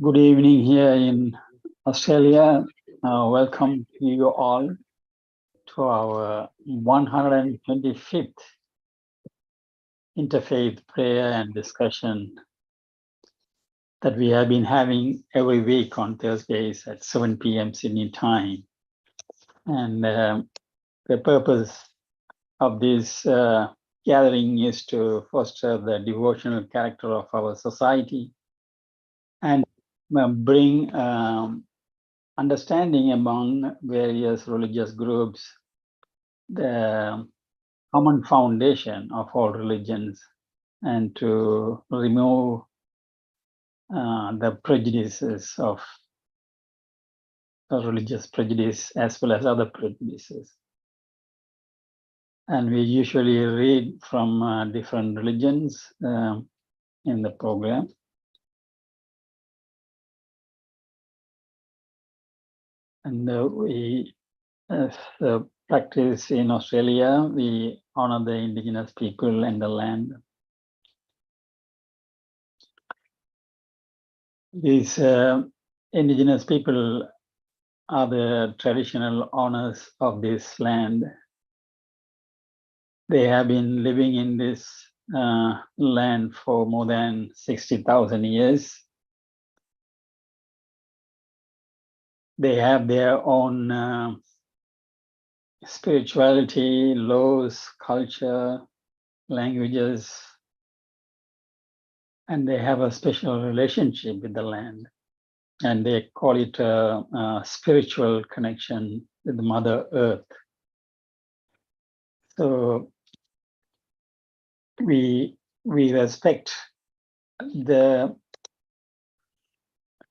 Good evening here in Australia. Welcome you all to our 125th Interfaith Prayer and discussion that we have been having every week on Thursdays at 7 p.m. Sydney time. And the purpose of this gathering is to foster the devotional character of our society and bring understanding among various religious groups, the common foundation of all religions, and to remove the prejudices of religious prejudice as well as other prejudices. And we usually read from different religions in the program. And we, as practice in Australia, we honor the indigenous people and the land. These indigenous people are the traditional owners of this land. They have been living in this land for more than 60,000 years. They have their own spirituality, laws, culture, languages, and they have a special relationship with the land. And they call it a spiritual connection with Mother Earth. So we respect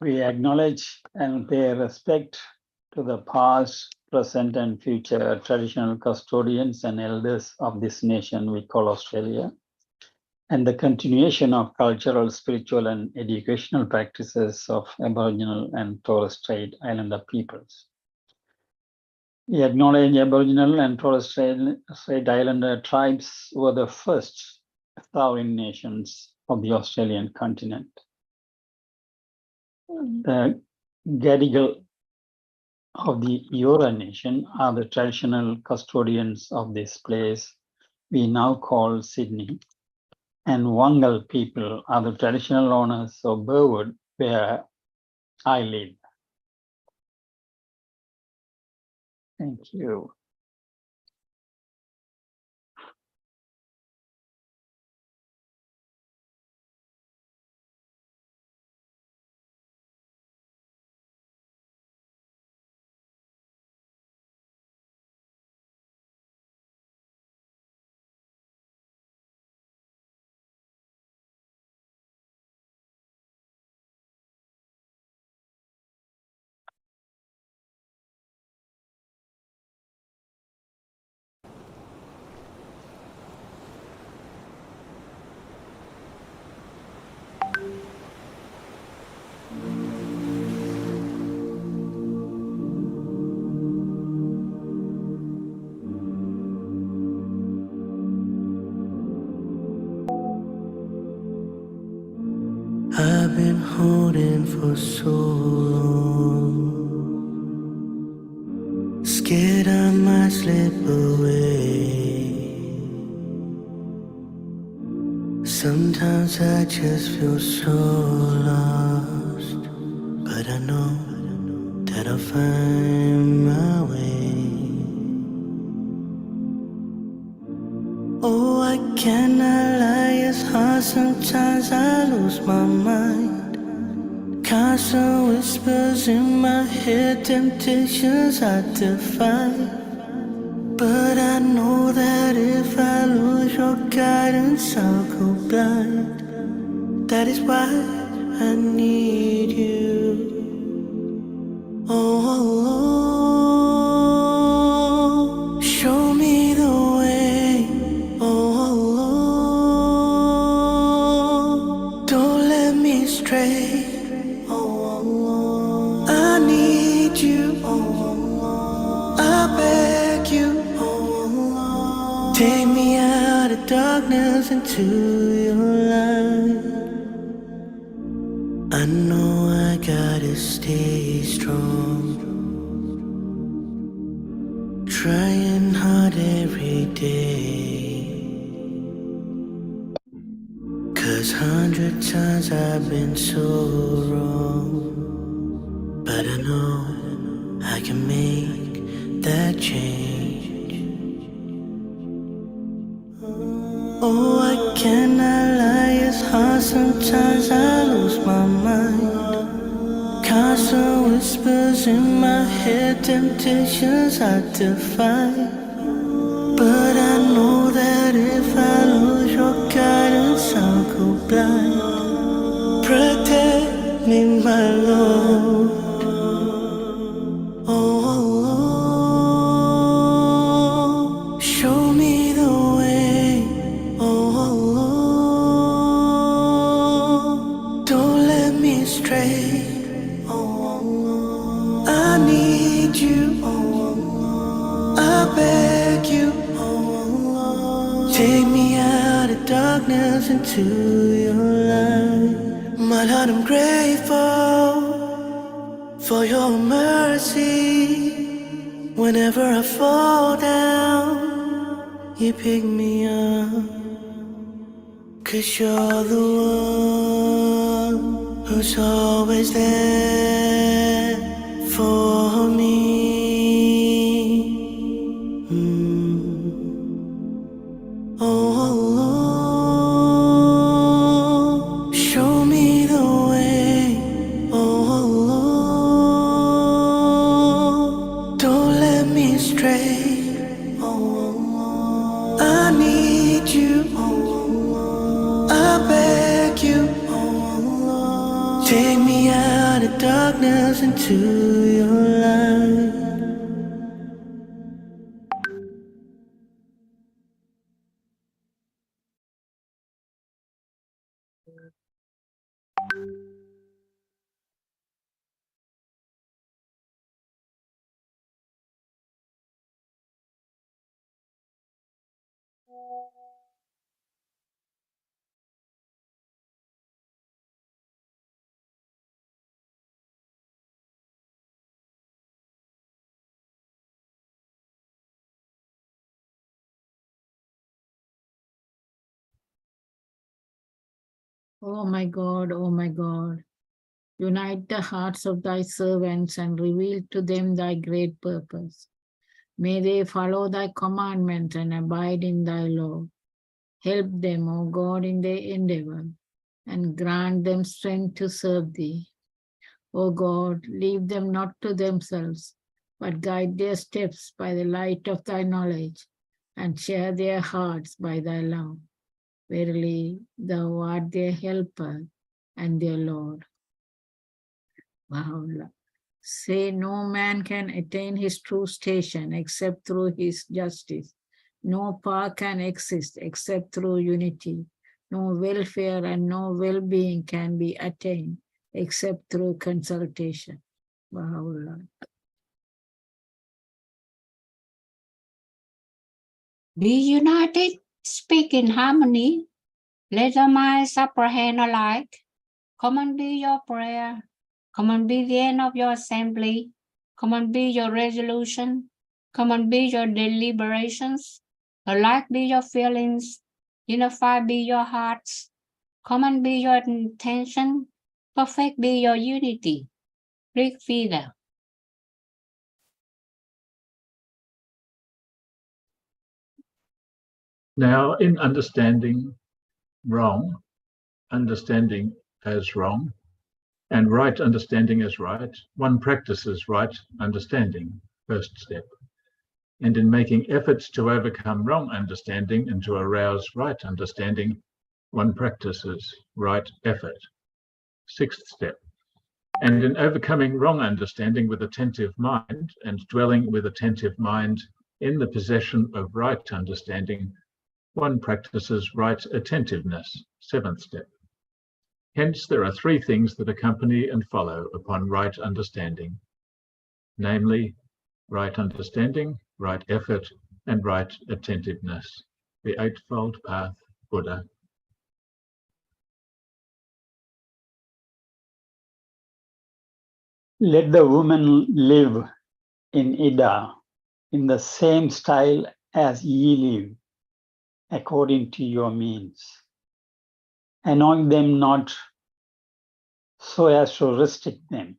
we acknowledge and pay respect to the past, present, and future traditional custodians and elders of this nation we call Australia, and the continuation of cultural, spiritual, and educational practices of Aboriginal and Torres Strait Islander peoples. We acknowledge Aboriginal and Torres Strait Islander tribes were the first sovereign nations of the Australian continent. The Gadigal of the Eora Nation are the traditional custodians of this place we now call Sydney. And Wangal people are the traditional owners of Burwood, where I live. Thank you. I've been holding for so long, scared I might slip away. Sometimes I just feel so lost, but I know that I'll find my way. Oh, I cannot lie, it's hard sometimes I lose my mind. Constant whispers in my head, temptations I defy. But I know that if I lose your guidance, I'll go blind. That is why I need you. Oh, show me the way. Oh, don't let me stray. Oh, I need you. Oh, I beg you. Oh, take me out of darkness into your light. I know I stay strong, trying hard every day. 'Cause 100 times I've been so wrong, but I know I can make that change. Oh, I cannot lie, it's hard, sometimes I lose my mind. Constant whispers in my head, temptations I defy. But I know that if I lose your guidance, I'll go blind. Protect me, my Lord. Oh, show me the way. Oh, don't let me stray. I need you. I beg you. Take me out of darkness into your light. My Lord, I'm grateful for your mercy. Whenever I fall down, you pick me up. 'Cause you're the one who's always there for me. Oh, show me the way. Oh, don't let me stray. I need you. I beg you. Take me out of darkness into your light. O my God, unite the hearts of thy servants and reveal to them thy great purpose. May they follow thy commandments and abide in thy law. Help them, O God, in their endeavor, and grant them strength to serve thee. O God, leave them not to themselves, but guide their steps by the light of thy knowledge, and share their hearts by thy love. Verily, thou art their helper and their Lord. Wow. Say, no man can attain his true station except through his justice. No power can exist except through unity. No welfare and no well-being can be attained except through consultation. Wow, Lord. Be united, speak in harmony. Let the minds apprehend alike. Come and be your prayer. Come and be the end of your assembly. Come and be your resolution. Come and be your deliberations. Alike be your feelings. Unified be your hearts. Come and be your intention. Perfect be your unity. Rick Fida. Now, in understanding wrong, understanding as wrong, and right understanding as right, one practices right understanding, first step. And in making efforts to overcome wrong understanding and to arouse right understanding, one practices right effort, sixth step. And in overcoming wrong understanding with attentive mind and dwelling with attentive mind in the possession of right understanding, one practices right attentiveness, seventh step. Hence, there are three things that accompany and follow upon right understanding, namely, right understanding, right effort, and right attentiveness, the Eightfold Path Buddha. Let the woman live in Ida in the same style as ye live, according to your means. Anoint them not so as to restrict them.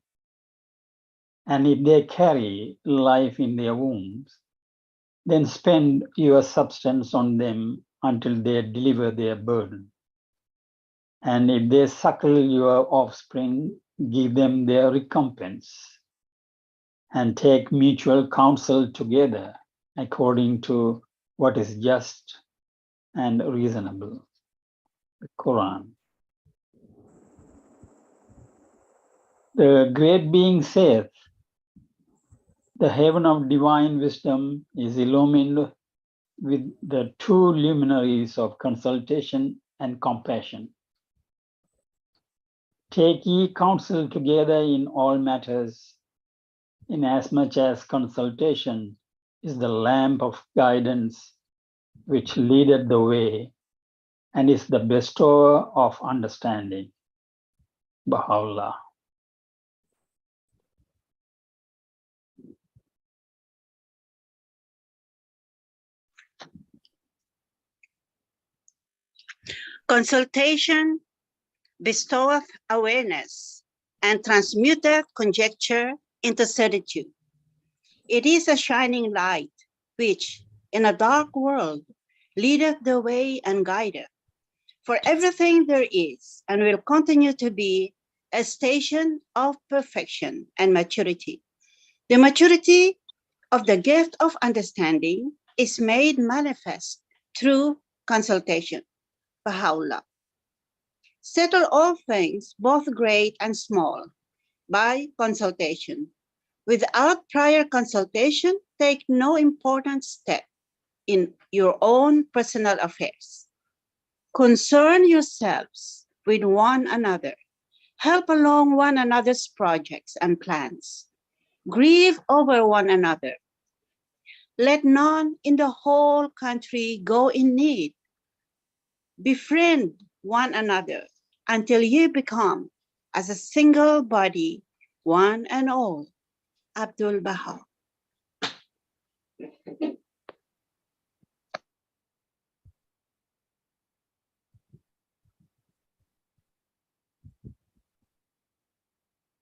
And if they carry life in their wombs, then spend your substance on them until they deliver their burden. And if they suckle your offspring, give them their recompense, and take mutual counsel together according to what is just and reasonable. The Quran. The great being saith, the heaven of divine wisdom is illumined with the two luminaries of consultation and compassion. Take ye counsel together in all matters, inasmuch as consultation is the lamp of guidance which leadeth the way and is the bestower of understanding. Baha'u'llah. Consultation bestoweth awareness and transmuteth conjecture into certitude. It is a shining light which, in a dark world, leadeth the way and guideth. For everything there is and will continue to be a station of perfection and maturity. The maturity of the gift of understanding is made manifest through consultation. Baha'u'llah. Settle all things, both great and small, by consultation. Without prior consultation, take no important step in your own personal affairs. Concern yourselves with one another. Help along one another's projects and plans. Grieve over one another. Let none in the whole country go in need. Befriend one another until you become, as a single body, one and all. Abdul Baha.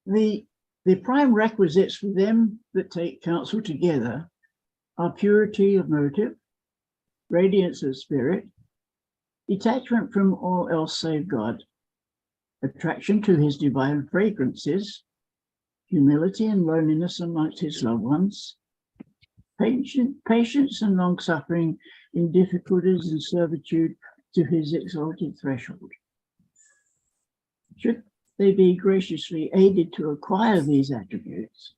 The prime requisites for them that take counsel together are purity of motive, radiance of spirit, detachment from all else save God, attraction to his divine fragrances, humility and loneliness amongst his loved ones, patience and long-suffering in difficulties and servitude to his exalted threshold. Should they be graciously aided to acquire these attributes,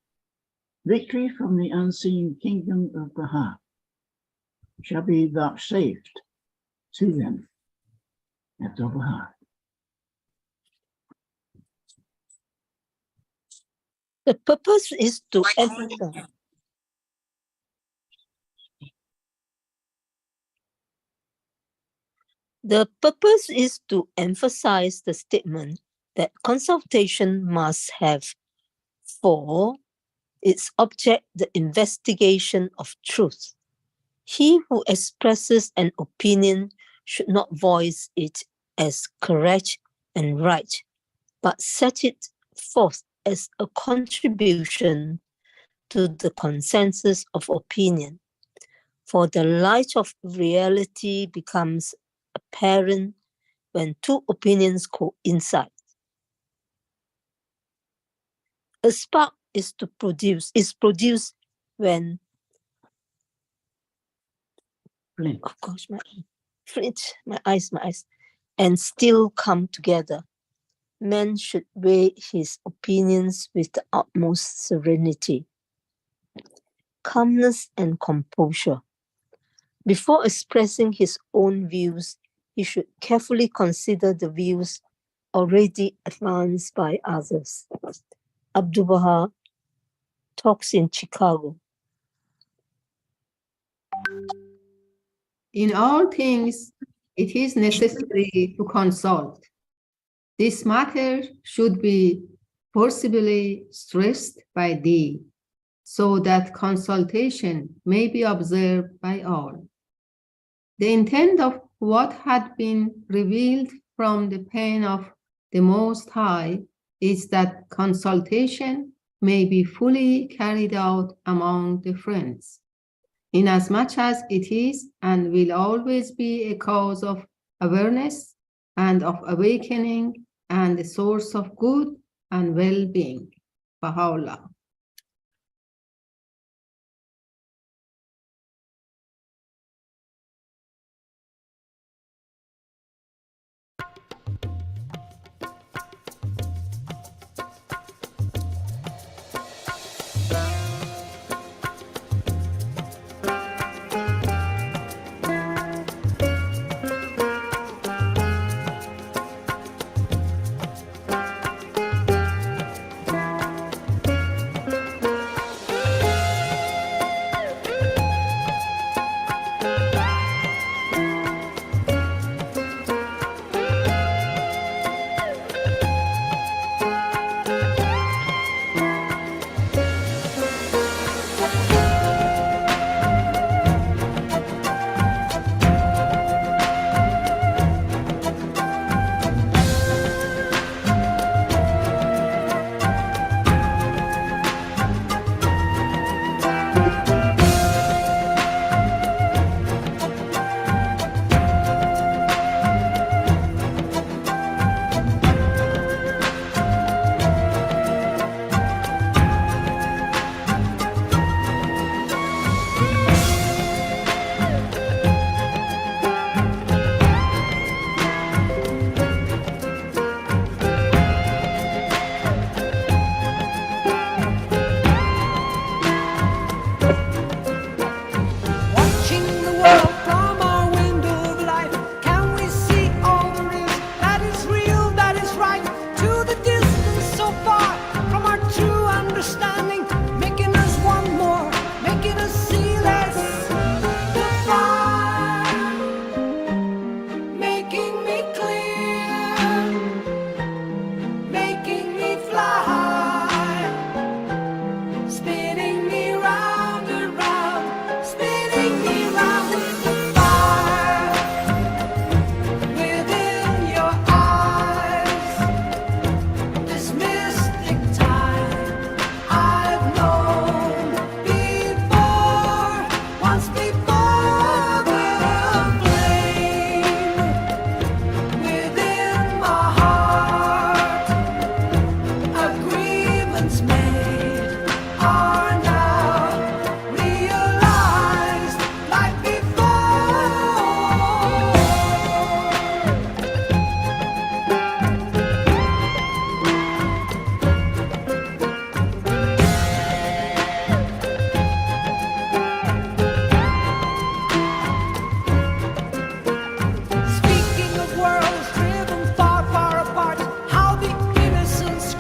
victory from the unseen kingdom of the heart shall be vouchsafed to them at the heart. The purpose is to emphasize. The purpose is to emphasize the statement that consultation must have for its object the investigation of truth. He who expresses an opinion should not voice it as correct and right, but set it forth as a contribution to the consensus of opinion. For the light of reality becomes apparent when two opinions coincide. A spark is produced when Flint. oh gosh, my eyes, and still come together. Man should weigh his opinions with the utmost serenity, calmness, and composure. Before expressing his own views, he should carefully consider the views already advanced by others. Abdul Baha talks in Chicago. In all things, it is necessary to consult. This matter should be forcibly stressed by thee, so that consultation may be observed by all. The intent of what had been revealed from the pen of the Most High is that consultation may be fully carried out among the friends, inasmuch as it is and will always be a cause of awareness and of awakening and a source of good and well-being. Baha'u'llah.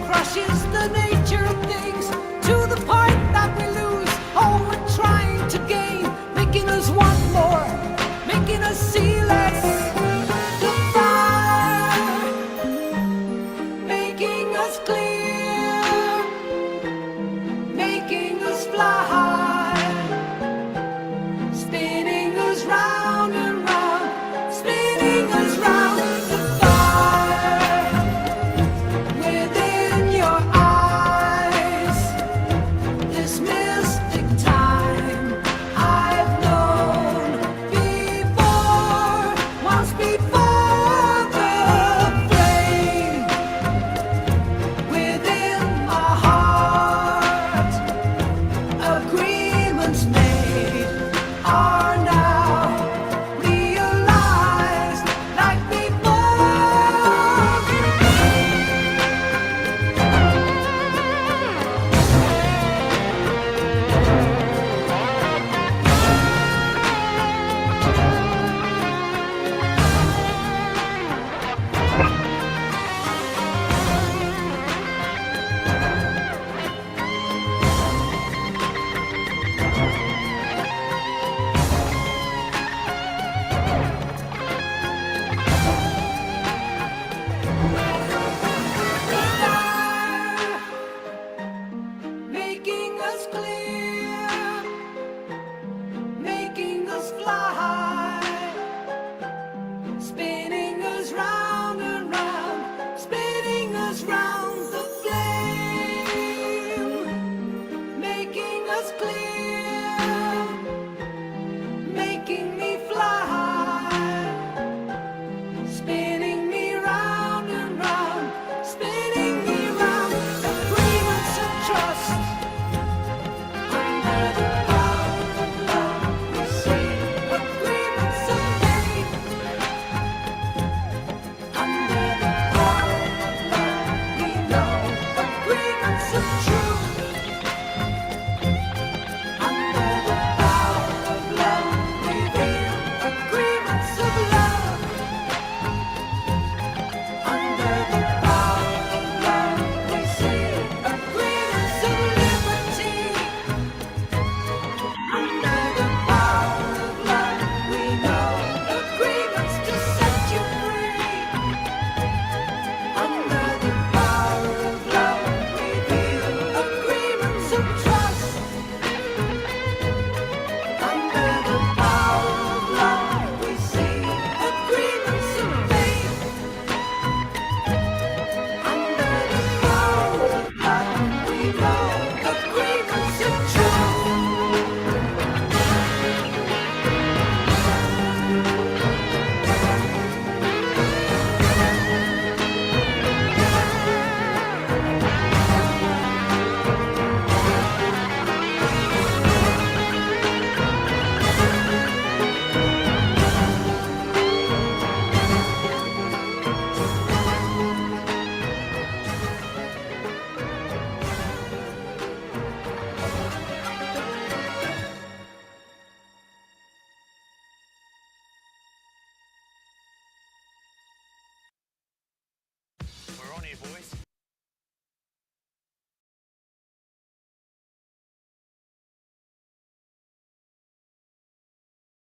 Crushes the nature of things to the point us clear, making us fly, spinning us round and round, spinning us round the flame, making us clear, making me fly, spinning me round and round, spinning me round. Agreements of trust under the power of love. We see agreements of faith under the power of love. We know agreements of truth under the power of love. We feel agreements of love under the power of love. We see agreements of liberty under the power of love. We know agreements to set you free under the power of love. We feel agreements of trust under the power of love. We see agreements of faith under the power of love. We know agreements of truth. We're on here, boys.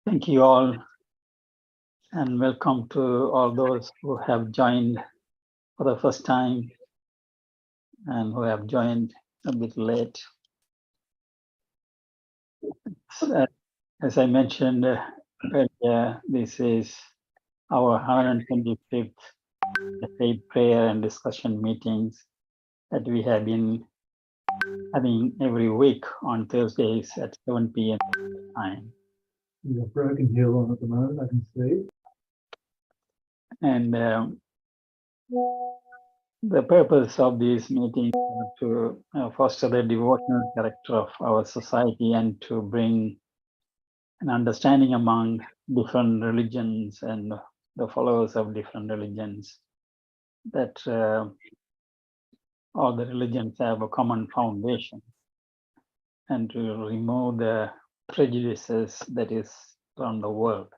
Thank you all, and welcome to all those who have joined for the first time and who have joined a bit late. As I mentioned earlier, this is our 125th Interfaith Prayer and discussion meetings that we have been having every week on Thursdays at 7 p.m. time. You have Broken Hill on at the moment, I can see. And the purpose of these meetings is to foster the devotional character of our society and to bring an understanding among different religions and the followers of different religions that all the religions have a common foundation, and to remove the prejudices that is from the world.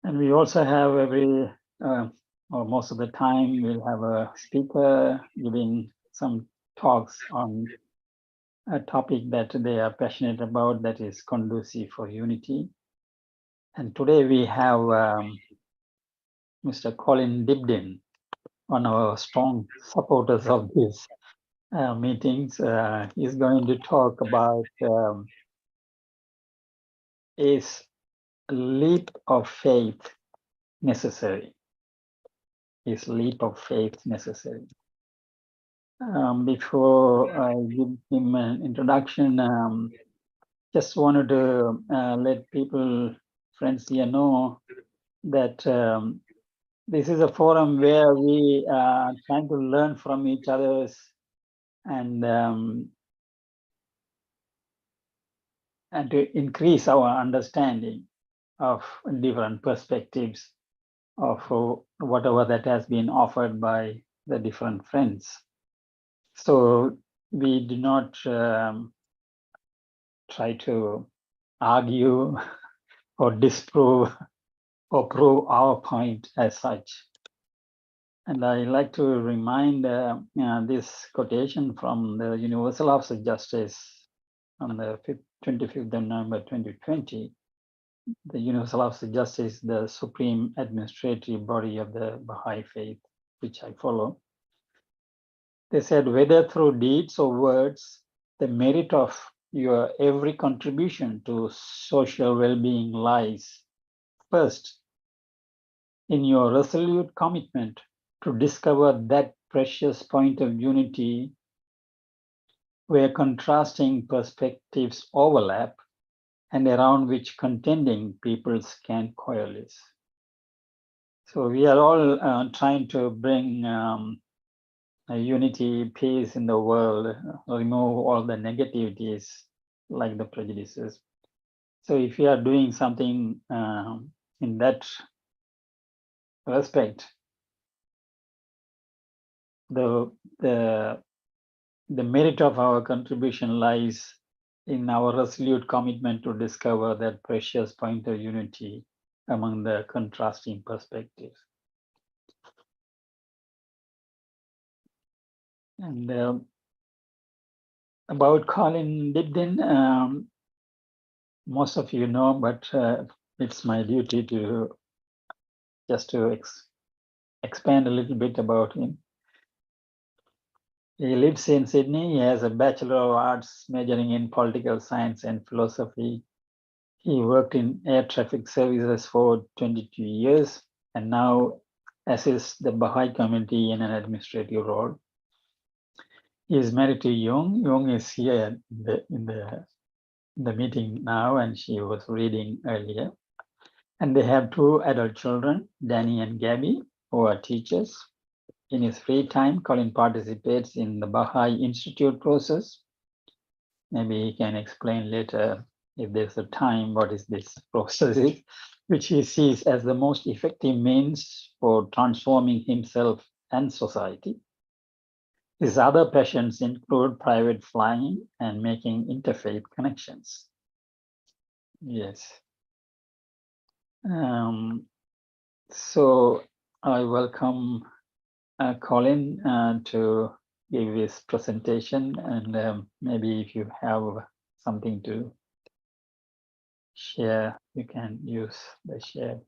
And we also have every, or most of the time, we'll have a speaker giving some talks on a topic that they are passionate about, that is conducive for unity. And today we have Mr. Colin Dibdin, one of our strong supporters of these meetings. He's going to talk about is a leap of faith necessary? Is leap of faith necessary? Before I give him an introduction, just wanted to let people, friends here, know that this is a forum where we are trying to learn from each other and to increase our understanding of different perspectives of whatever that has been offered by the different friends. So we do not try to argue or disprove or prove our point as such. And I like to remind this quotation from the Universal Office of Justice on the 25th of November 2020. The Universal Office of Justice, the supreme administrative body of the Baha'i faith, which I follow. They said, whether through deeds or words, the merit of your every contribution to social well-being lies first in your resolute commitment to discover that precious point of unity where contrasting perspectives overlap and around which contending peoples can coalesce. So we are all trying to bring a unity, peace in the world, remove all the negativities like the prejudices. So if we are doing something in that respect, the merit of our contribution lies in our resolute commitment to discover that precious point of unity among the contrasting perspectives. And about Colin Dibdin, most of you know, but it's my duty to just to expand a little bit about him. He lives in Sydney. He has a Bachelor of Arts majoring in political science and philosophy. He worked in air traffic services for 22 years and now assists the Baha'i community in an administrative role. He is married to Yung. Yung is here in the meeting now, and she was reading earlier. And they have 2 adult children, Danny and Gabby, who are teachers. In his free time, Colin participates in the Baha'i Institute process. Maybe he can explain later, if there's a time, what is this process is, which he sees as the most effective means for transforming himself and society. His other passions include private flying and making interfaith connections. Yes. So I welcome Colin to give his presentation, and maybe if you have something to share, you can use the share.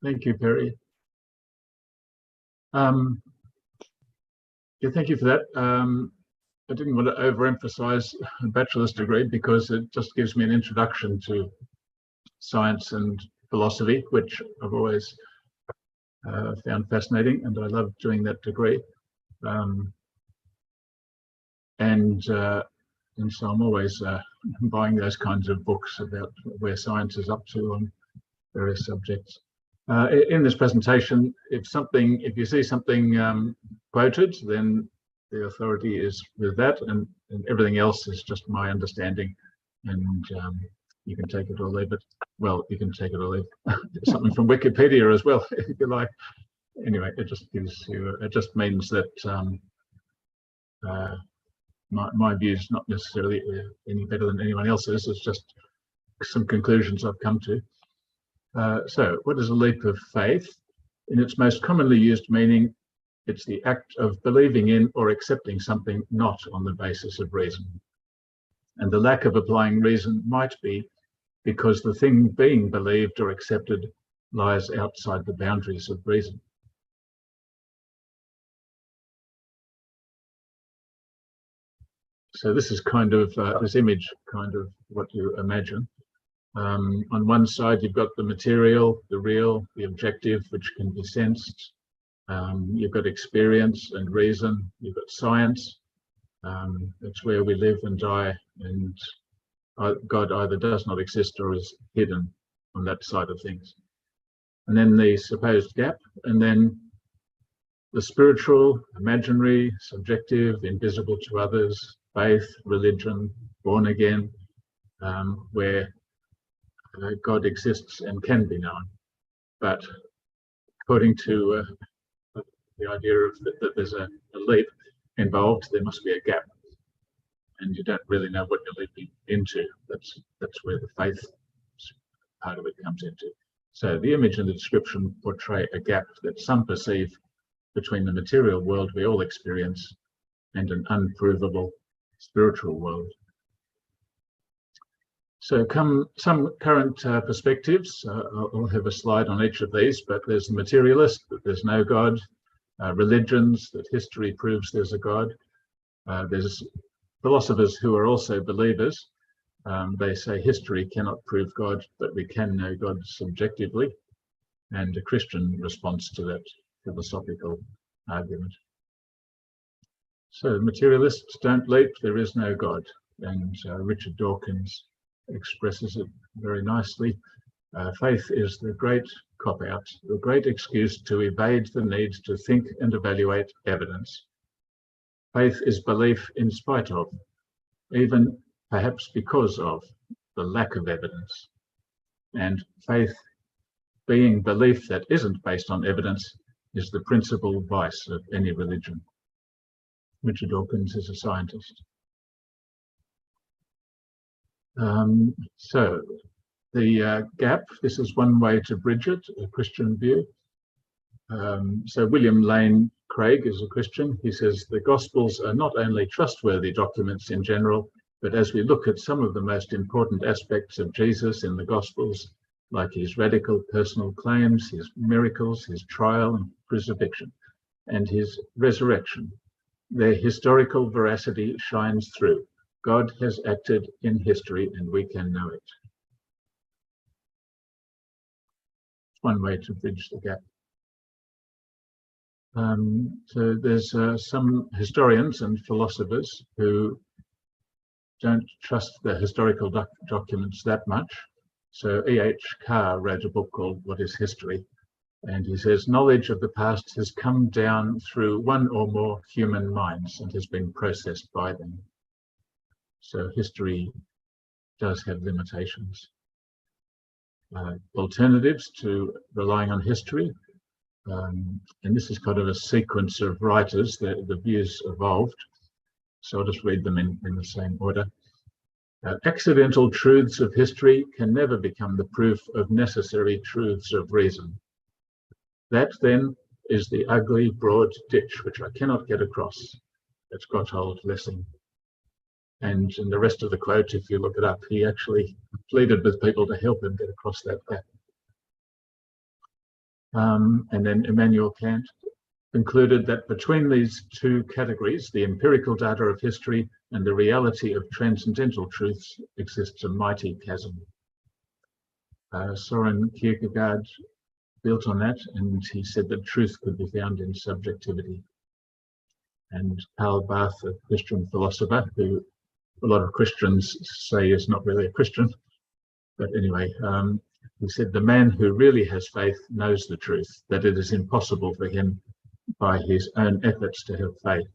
Thank you, Perry. Yeah, thank you for that. I didn't want to overemphasize a bachelor's degree because it just gives me an introduction to science and philosophy, which I've always found fascinating, and I love doing that degree. And so I'm always buying those kinds of books about where science is up to on various subjects. In this presentation, if you see something quoted, then the authority is with that, and everything else is just my understanding, and you can take it or leave it. Well, you can take it or leave something from Wikipedia as well, if you like. Anyway, it just gives you, it just means that my view is not necessarily any better than anyone else's. It's just some conclusions I've come to. So what is a leap of faith? In its most commonly used meaning, it's the act of believing in or accepting something not on the basis of reason. And the lack of applying reason might be because the thing being believed or accepted lies outside the boundaries of reason. So this is kind of, this image, kind of what you imagine. On one side, you've got the material, the real, the objective, which can be sensed. You've got experience and reason. You've got science. It's where we live and die, and God either does not exist or is hidden on that side of things. And then the supposed gap, and then the spiritual, imaginary, subjective, invisible to others, faith, religion, born again, where God exists and can be known. But according to the idea of that there's a leap involved, there must be a gap, and you don't really know what you're leaping into. That's where the faith part of it comes into. So the image and the description portray a gap that some perceive between the material world we all experience and an unprovable spiritual world. So some current perspectives. I'll have a slide on each of these, but there's the materialist, that there's no God, religions, that history proves there's a God. There's philosophers who are also believers. They say history cannot prove God, but we can know God subjectively. And a Christian response to that philosophical argument. So materialists don't believe there is no God, and Richard Dawkins expresses it very nicely. Faith is the great cop-out, the great excuse to evade the need to think and evaluate evidence. Faith is belief in spite of, even perhaps because of, the lack of evidence. And faith, being belief that isn't based on evidence, is the principal vice of any religion. Richard Dawkins is a scientist. So the gap, this is one way to bridge it, a Christian view. So William Lane Craig is a Christian. He says the Gospels are not only trustworthy documents in general, but as we look at some of the most important aspects of Jesus in the Gospels, like his radical personal claims, his miracles, his trial and crucifixion, and his resurrection, their historical veracity shines through. God has acted in history and we can know it. One way to bridge the gap. So there's some historians and philosophers who don't trust the historical documents that much. So E.H. Carr wrote a book called What is History? And he says knowledge of the past has come down through one or more human minds and has been processed by them. So history does have limitations. Alternatives to relying on history, and this is kind of a sequence of writers, the views evolved. So I'll just read them in the same order. Accidental truths of history can never become the proof of necessary truths of reason. That then is the ugly, broad ditch which I cannot get across. It's Gotthold Lessing. And in the rest of the quote, if you look it up, he actually pleaded with people to help him get across that gap. And then Immanuel Kant concluded that between these two categories, the empirical data of history and the reality of transcendental truths, exists a mighty chasm. Soren Kierkegaard built on that, and he said that truth could be found in subjectivity. And Karl Barth, a Christian philosopher, who a lot of Christians say is not really a Christian, but anyway, he said the man who really has faith knows the truth, that it is impossible for him by his own efforts to have faith.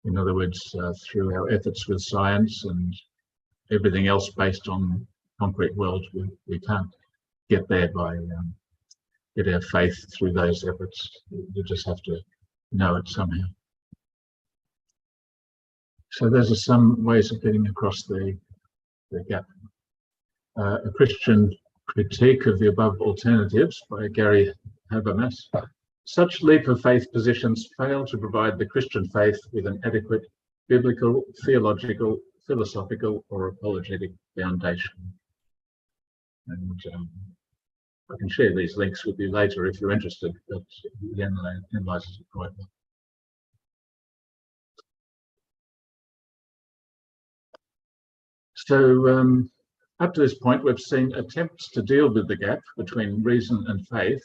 In other words, through our efforts with science and everything else based on concrete world, we can't get there by get our faith through those efforts. You just have to know it somehow. So those are some ways of getting across the gap. A Christian critique of the above alternatives by Gary Habermas. Such leap of faith positions fail to provide the Christian faith with an adequate biblical, theological, philosophical, or apologetic foundation. And I can share these links with you later if you're interested, but he analyzes it quite well. So up to this point, we've seen attempts to deal with the gap between reason and faith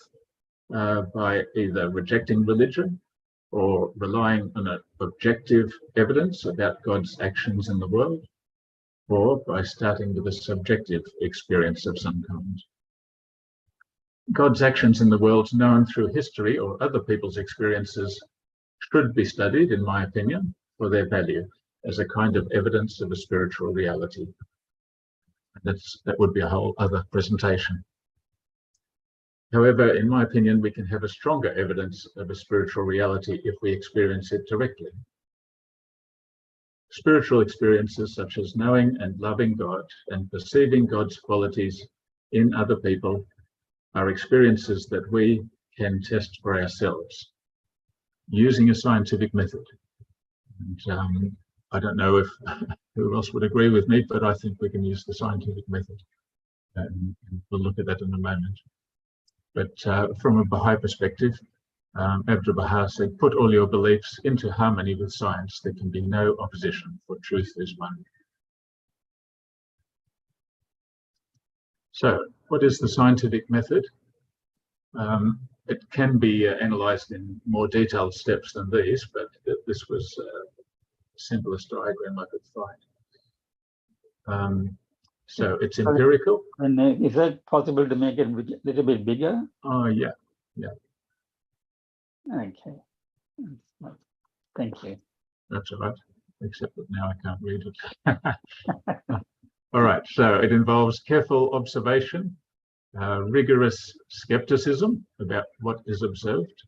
by either rejecting religion or relying on objective evidence about God's actions in the world, or by starting with a subjective experience of some kind. God's actions in the world known through history or other people's experiences should be studied, in my opinion, for their value as a kind of evidence of a spiritual reality. That would be a whole other presentation. However, in my opinion, we can have a stronger evidence of a spiritual reality if we experience it directly. Spiritual experiences such as knowing and loving God and perceiving God's qualities in other people are experiences that we can test for ourselves using a scientific method. And I don't know if who else would agree with me, but I think we can use the scientific method. And we'll look at that in a moment. But from a Baha'i perspective, Abdul Baha said, put all your beliefs into harmony with science. There can be no opposition, for truth is one. So what is the scientific method? It can be analysed in more detailed steps than these, but this was the simplest diagram I could find. So it's empirical. And is it possible to make it a little bit bigger? Oh, yeah. Okay. Thank you. That's all right, except that now I can't read it. All right, so it involves careful observation, rigorous skepticism about what is observed,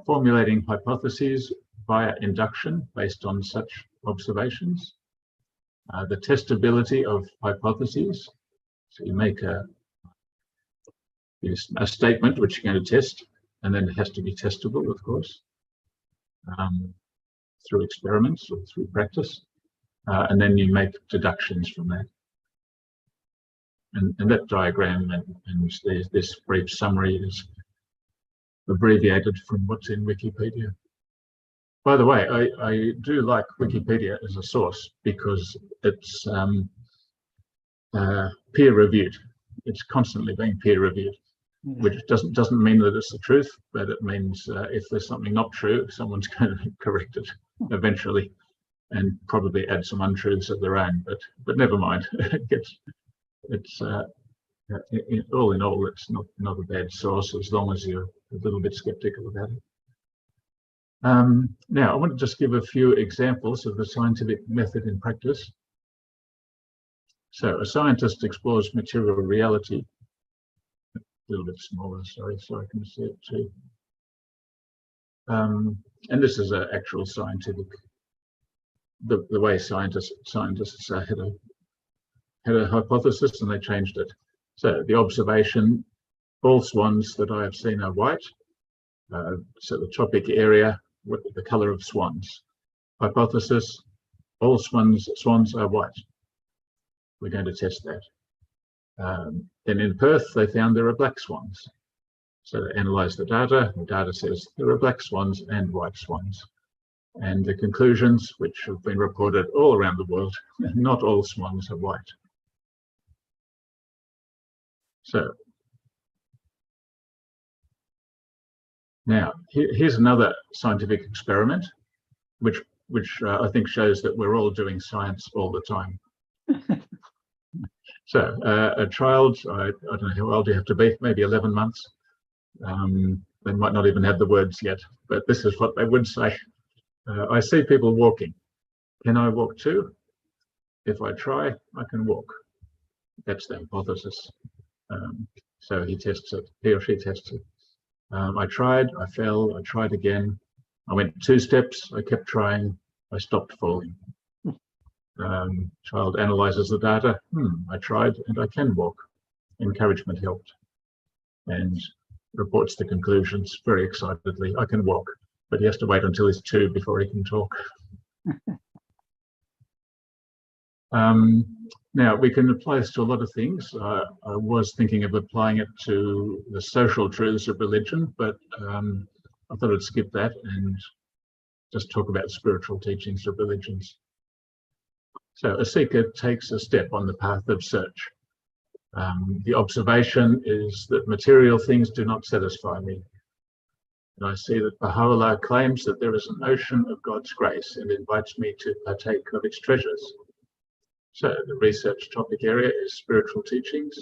formulating hypotheses via induction based on such observations, the testability of hypotheses. So you make a statement which you're going to test, and then it has to be testable, of course, through experiments or through practice, and then you make deductions from that. And that diagram and this brief summary is abbreviated from what's in Wikipedia. By the way, I do like Wikipedia as a source because it's peer-reviewed. It's constantly being peer-reviewed, which doesn't mean that it's the truth, but it means if there's something not true, someone's going to correct it eventually and probably add some untruths of their own. But never mind. It's all in all, it's not a bad source as long as you're a little bit skeptical about it. Now, I want to just give a few examples of the scientific method in practice. So a scientist explores material reality. A little bit smaller, sorry, so I can see it too. And this is an actual scientific, the way scientists had a hypothesis and they changed it. So the observation, all swans that I have seen are white. So the topic area, the color of swans. Hypothesis, all swans are white. We're going to test that. Then in Perth, they found there are black swans. So they analysed the data. The data says there are black swans and white swans. And the conclusions, which have been reported all around the world, not all swans are white. So now here's another scientific experiment, which I think shows that we're all doing science all the time. So a child, I don't know how old you have to be, maybe 11 months. They might not even have the words yet, but this is what they would say. I see people walking. Can I walk too? If I try, I can walk. That's the hypothesis. So he tests it, he or she tests it. I tried, I fell, I tried again. I went 2 steps, I kept trying, I stopped falling. Child analyzes the data. I tried and I can walk. Encouragement helped. And reports the conclusions very excitedly. I can walk, but he has to wait until he's 2 before he can talk. Now, we can apply this to a lot of things. I was thinking of applying it to the social truths of religion, but I thought I'd skip that and just talk about spiritual teachings of religions. So a seeker takes a step on the path of search. The observation is that material things do not satisfy me. And I see that Baha'u'llah claims that there is an ocean of God's grace and invites me to partake of its treasures. So the research topic area is spiritual teachings.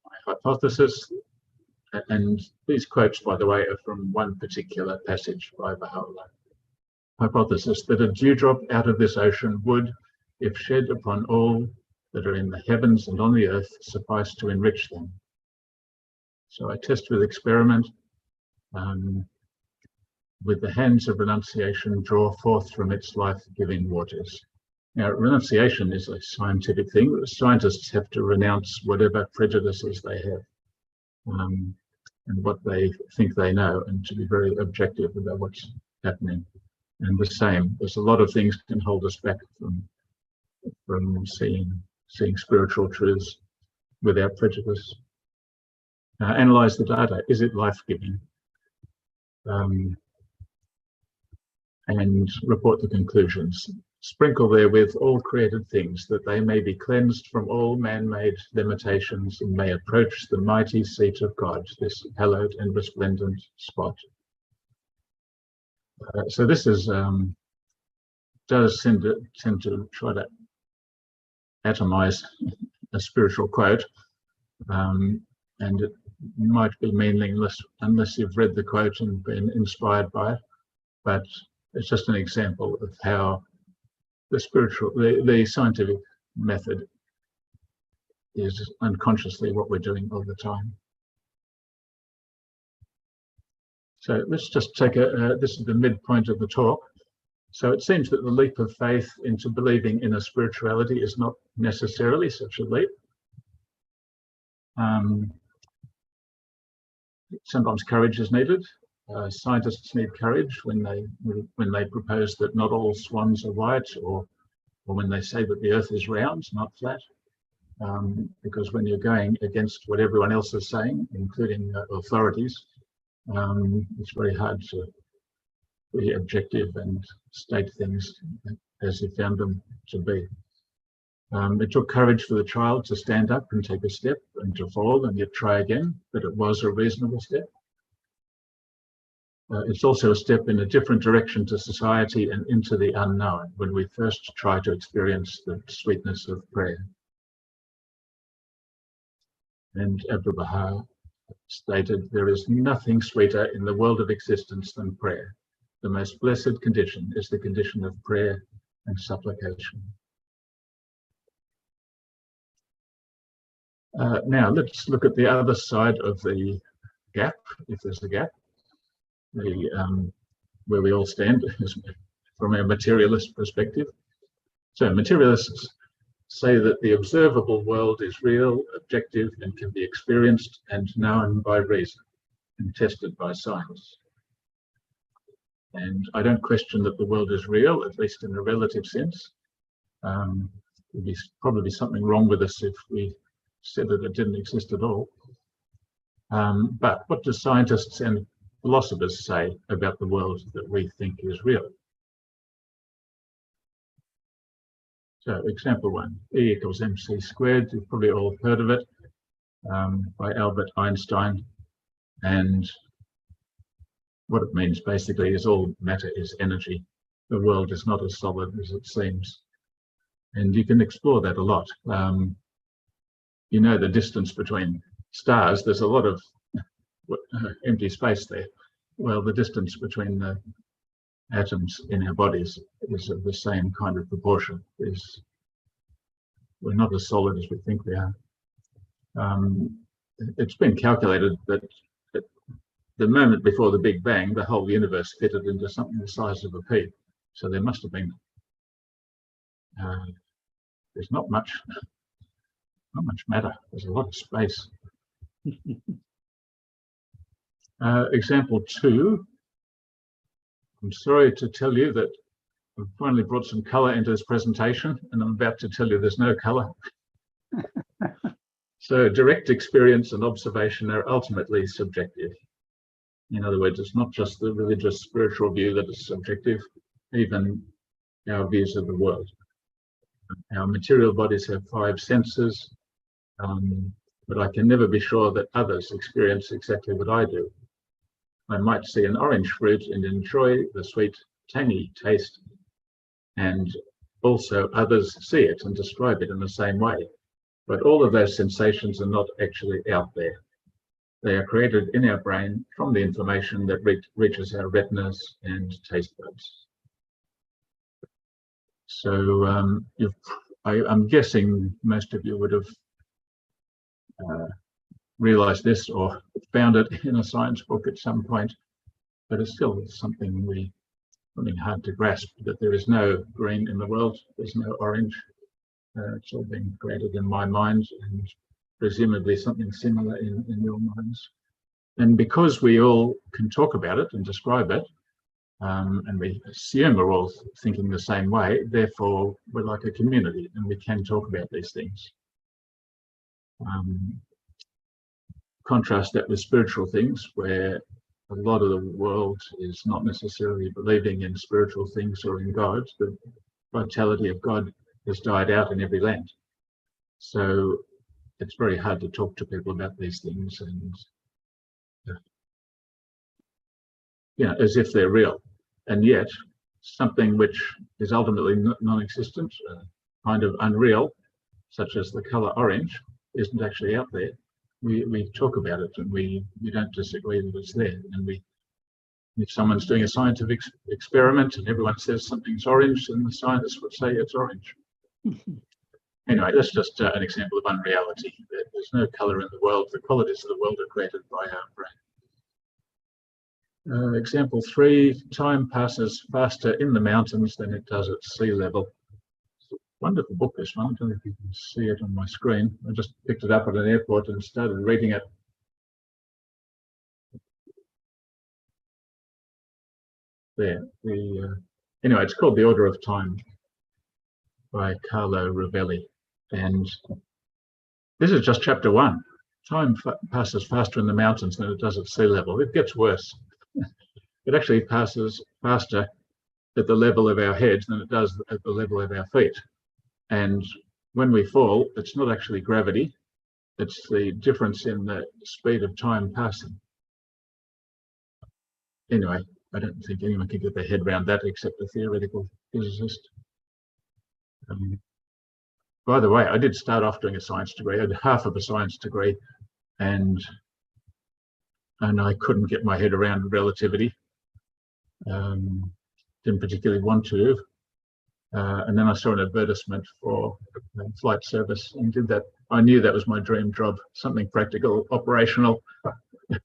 My hypothesis, and these quotes, by the way, are from one particular passage by Baha'u'llah. Hypothesis that a dewdrop out of this ocean would, if shed upon all that are in the heavens and on the earth, suffice to enrich them. So I test with experiment. With the hands of renunciation, draw forth from its life-giving waters. Now, renunciation is a scientific thing. Scientists have to renounce whatever prejudices they have and what they think they know, and to be very objective about what's happening. And the same, there's a lot of things can hold us back from seeing spiritual truths without prejudice. Analyze the data. Is it life-giving? And report the conclusions. Sprinkle therewith all created things, that they may be cleansed from all man-made limitations and may approach the mighty seat of God, this hallowed and resplendent spot. So this is does tend to try to atomize a spiritual quote, and it might be meaningless unless you've read the quote and been inspired by it. But it's just an example of how the scientific method is unconsciously what we're doing all the time. So let's just take this is the midpoint of the talk. So it seems that the leap of faith into believing in a spirituality is not necessarily such a leap. Sometimes courage is needed. Scientists need courage when they propose that not all swans are white, or when they say that the Earth is round, not flat. Because when you're going against what everyone else is saying, including authorities, it's very hard to be objective and state things as you found them to be. It took courage for the child to stand up and take a step and to fall and yet try again, but it was a reasonable step. It's also a step in a different direction to society and into the unknown when we first try to experience the sweetness of prayer. And Abdu'l-Baha stated, there is nothing sweeter in the world of existence than prayer. The most blessed condition is the condition of prayer and supplication. Now let's look at the other side of the gap, if there's a gap, where we all stand from a materialist perspective. So materialists say that the observable world is real, objective, and can be experienced and known by reason and tested by science. And I don't question that the world is real, at least in a relative sense. There'd be probably something wrong with us if we said that it didn't exist at all. But what do scientists and philosophers say about the world that we think is real? So example 1, E equals mc squared. You've probably all heard of it, by Albert Einstein. And what it means basically is all matter is energy. The world is not as solid as it seems. And you can explore that a lot. You know, the distance between stars, there's a lot of empty space there. Well, the distance between the atoms in our bodies is of the same kind of proportion. We're not as solid as we think we are. It's been calculated that at the moment before the Big Bang, the whole universe fitted into something the size of a pea. So there must have been, there's not much matter. There's a lot of space. Example 2. I'm sorry to tell you that I've finally brought some color into this presentation, and I'm about to tell you there's no color. So direct experience and observation are ultimately subjective. In other words, it's not just the religious spiritual view that is subjective, even our views of the world. Our material bodies have 5 senses, but I can never be sure that others experience exactly what I do. I might see an orange fruit and enjoy the sweet, tangy taste, and also others see it and describe it in the same way. But all of those sensations are not actually out there. They are created in our brain from the information that reaches our retinas and taste buds. So I'm guessing most of you would have realized this or found it in a science book at some point, but it's still something hard to grasp, that there is no green in the world, there's no orange. It's all been created in my mind, and presumably something similar in your minds. And because we all can talk about it and describe it, and we assume we're all thinking the same way. Therefore, we're like a community, and we can talk about these things. Contrast that with spiritual things, where a lot of the world is not necessarily believing in spiritual things or in God. The vitality of God has died out in every land. So it's very hard to talk to people about these things, and as if they're real. And yet, something which is ultimately non-existent, kind of unreal, such as the color orange, isn't actually out there. We talk about it, and we don't disagree that it's there. And if someone's doing a scientific experiment and everyone says something's orange, then the scientists would say it's orange. Anyway, that's just an example of unreality. There's no color in the world. The qualities of the world are created by our brain. Example 3, time passes faster in the mountains than it does at sea level. It's a wonderful book, this one. I don't know if you can see it on my screen. I just picked it up at an airport and started reading it. There. Anyway, it's called The Order of Time by Carlo Rovelli. And this is just chapter 1. Time passes faster in the mountains than it does at sea level. It gets worse. It actually passes faster at the level of our heads than it does at the level of our feet. And when we fall, it's not actually gravity, it's the difference in the speed of time passing. Anyway, I don't think anyone can get their head around that except a theoretical physicist. By the way, I did start off doing a science degree. I had half of a science degree, and I couldn't get my head around relativity. Didn't particularly want to. And then I saw an advertisement for flight service and did that. I knew that was my dream job, something practical, operational.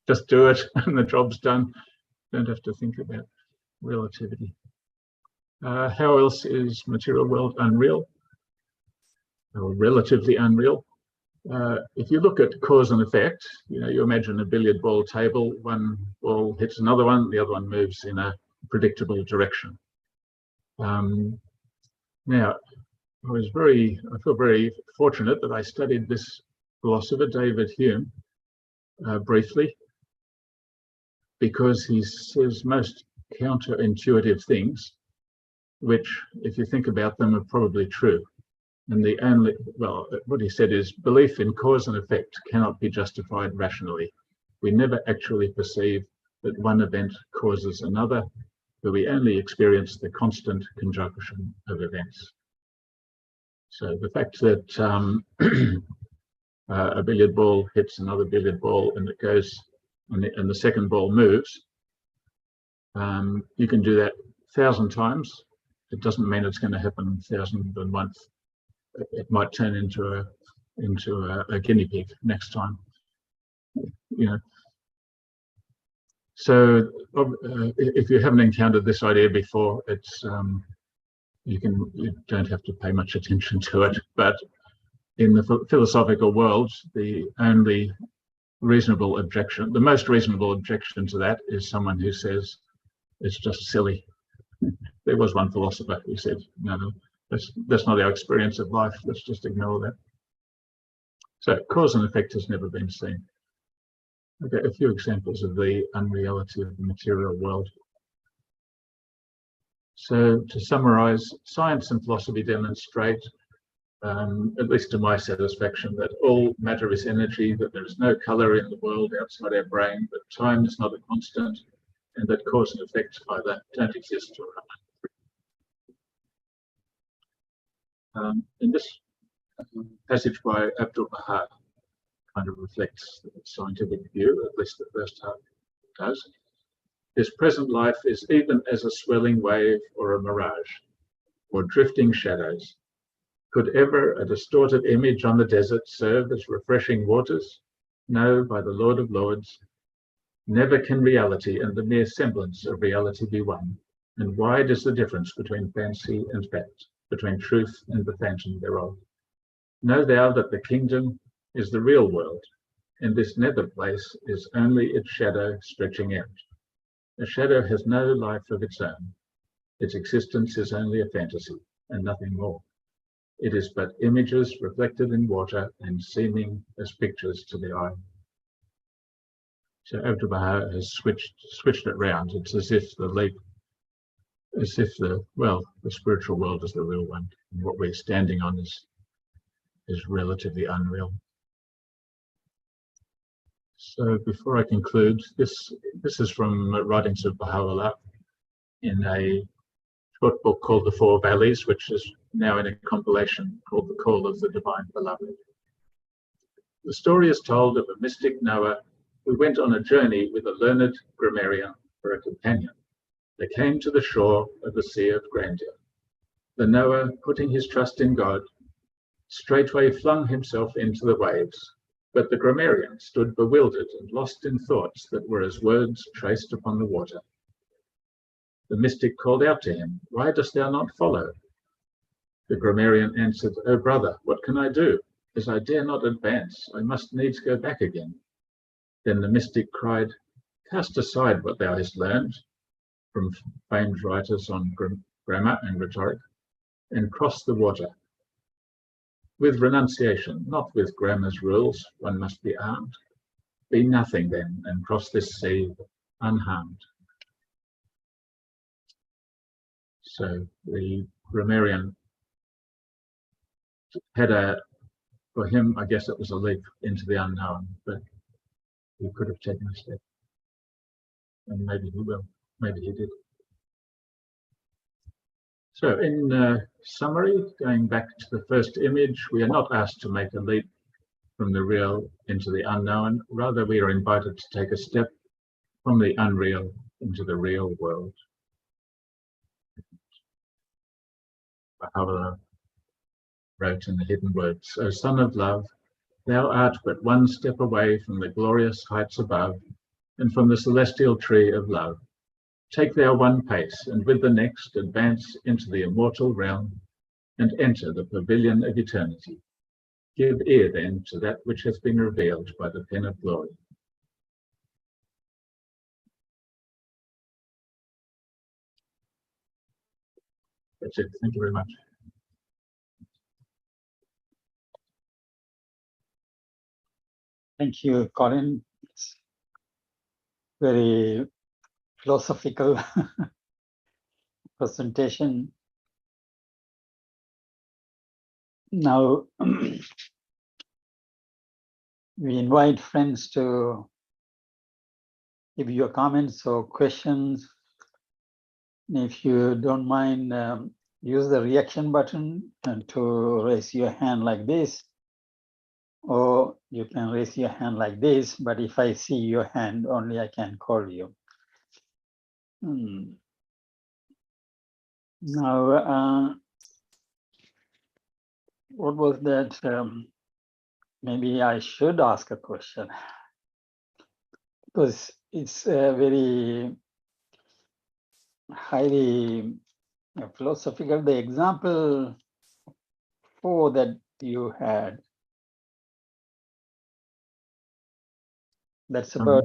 Just do it and the job's done. Don't have to think about relativity. How else is material world unreal or relatively unreal? If you look at cause and effect, you imagine a billiard ball table, one ball hits another one, the other one moves in a predictable direction. Now, I feel very fortunate that I studied this philosopher, David Hume, briefly, because he says most counterintuitive things, which, if you think about them, are probably true. And what he said is, belief in cause and effect cannot be justified rationally. We never actually perceive that one event causes another, but we only experience the constant conjunction of events. So the fact that a billiard ball hits another billiard ball and it goes, and the second ball moves, you can do that 1,000 times. It doesn't mean it's going to happen 1,001. It might turn into a guinea pig next time. So if you haven't encountered this idea before, it's you don't have to pay much attention to it. But in the philosophical world, the only reasonable objection, the most reasonable objection to that is someone who says it's just silly. There was one philosopher who said, no, that's not our experience of life. Let's just ignore that. So cause and effect has never been seen. Okay, a few examples of the unreality of the material world. So to summarize, science and philosophy demonstrate, at least to my satisfaction, that all matter is energy, that there is no color in the world outside our brain, that time is not a constant, and that cause and effect either don't exist or are. In this passage by Abdul Baha kind of reflects the scientific view, at least the first half does. This present life is even as a swelling wave or a mirage, or drifting shadows. Could ever a distorted image on the desert serve as refreshing waters? No, by the Lord of Lords. Never can reality and the mere semblance of reality be one. And wide is the difference between fancy and fact, between truth and the phantom thereof. Know thou that the kingdom is the real world, and this nether place is only its shadow stretching out. A shadow has no life of its own. Its existence is only a fantasy and nothing more. It is but images reflected in water and seeming as pictures to the eye. So Abdu'l-Baha has switched it round. It's as if the spiritual world is the real one, and what we're standing on is relatively unreal. So before I conclude, this is from writings of Baha'u'llah in a short book called The Four Valleys, which is now in a compilation called The Call of the Divine Beloved. The story is told of a mystic Noah who went on a journey with a learned grammarian for a companion. They came to the shore of the Sea of Grandeur. The Noah, putting his trust in God, straightway flung himself into the waves, but the grammarian stood bewildered and lost in thoughts that were as words traced upon the water. The mystic called out to him, "Why dost thou not follow?" The grammarian answered, "O brother, what can I do? As I dare not advance, I must needs go back again." Then the mystic cried, "Cast aside what thou hast learned," from famed writers on grammar and rhetoric, "and cross the water. With renunciation, not with grammar's rules, one must be armed. Be nothing then, and cross this sea unharmed." So the grammarian for him, I guess it was a leap into the unknown, but he could have taken a step. And maybe he will, maybe he did. So in summary, going back to the first image, we are not asked to make a leap from the real into the unknown. Rather, we are invited to take a step from the unreal into the real world. Baha'u'llah wrote in the Hidden Words, "O son of love, thou art but one step away from the glorious heights above and from the celestial tree of love. Take thou one pace, and with the next advance into the immortal realm and enter the pavilion of eternity. Give ear then to that which hath been revealed by the pen of glory." That's it. Thank you very much. Thank you, Colin. It's very philosophical presentation. Now, we invite friends to give your comments or questions. If you don't mind, use the reaction button and to raise your hand like this, or you can raise your hand like this, but if I see your hand, only I can call you. Now, what was that? Maybe I should ask a question, because it's very highly philosophical. The example 4 that you had, that's about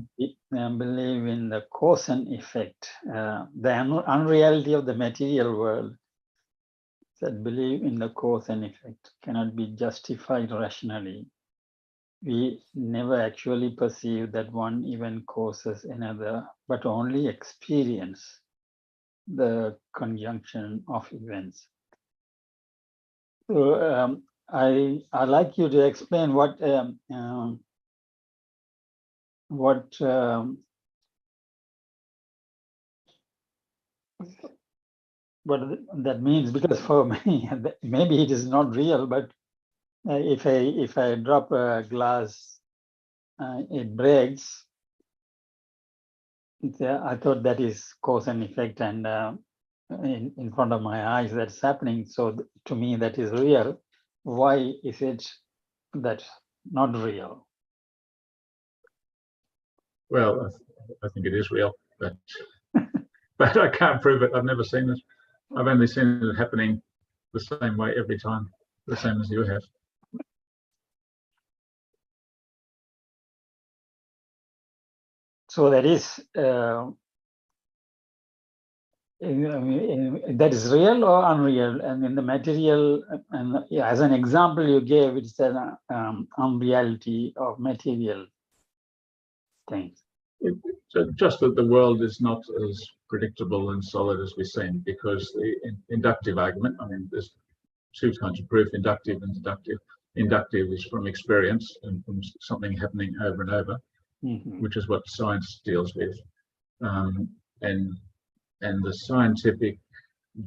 believe in the cause and effect, the unreality of the material world. That belief in the cause and effect cannot be justified rationally. We never actually perceive that one event causes another, but only experience the conjunction of events. So I'd like you to explain what that means, because for me, maybe it is not real, but if I drop a glass, it breaks. I thought that is cause and effect, and in front of my eyes that's happening. So to me, that is real. Why is it that not real? Well, I think it is real, but but I can't prove it. I've never seen it. I've only seen it happening the same way every time, the same as you have. So that is that is real or unreal, and in the material, and as an example you gave, it's an unreality of material things. Just that the world is not as predictable and solid as we seem, because the inductive argument, I mean, there's two kinds of proof, inductive and deductive. Inductive is from experience and from something happening over and over, which is what science deals with. And the scientific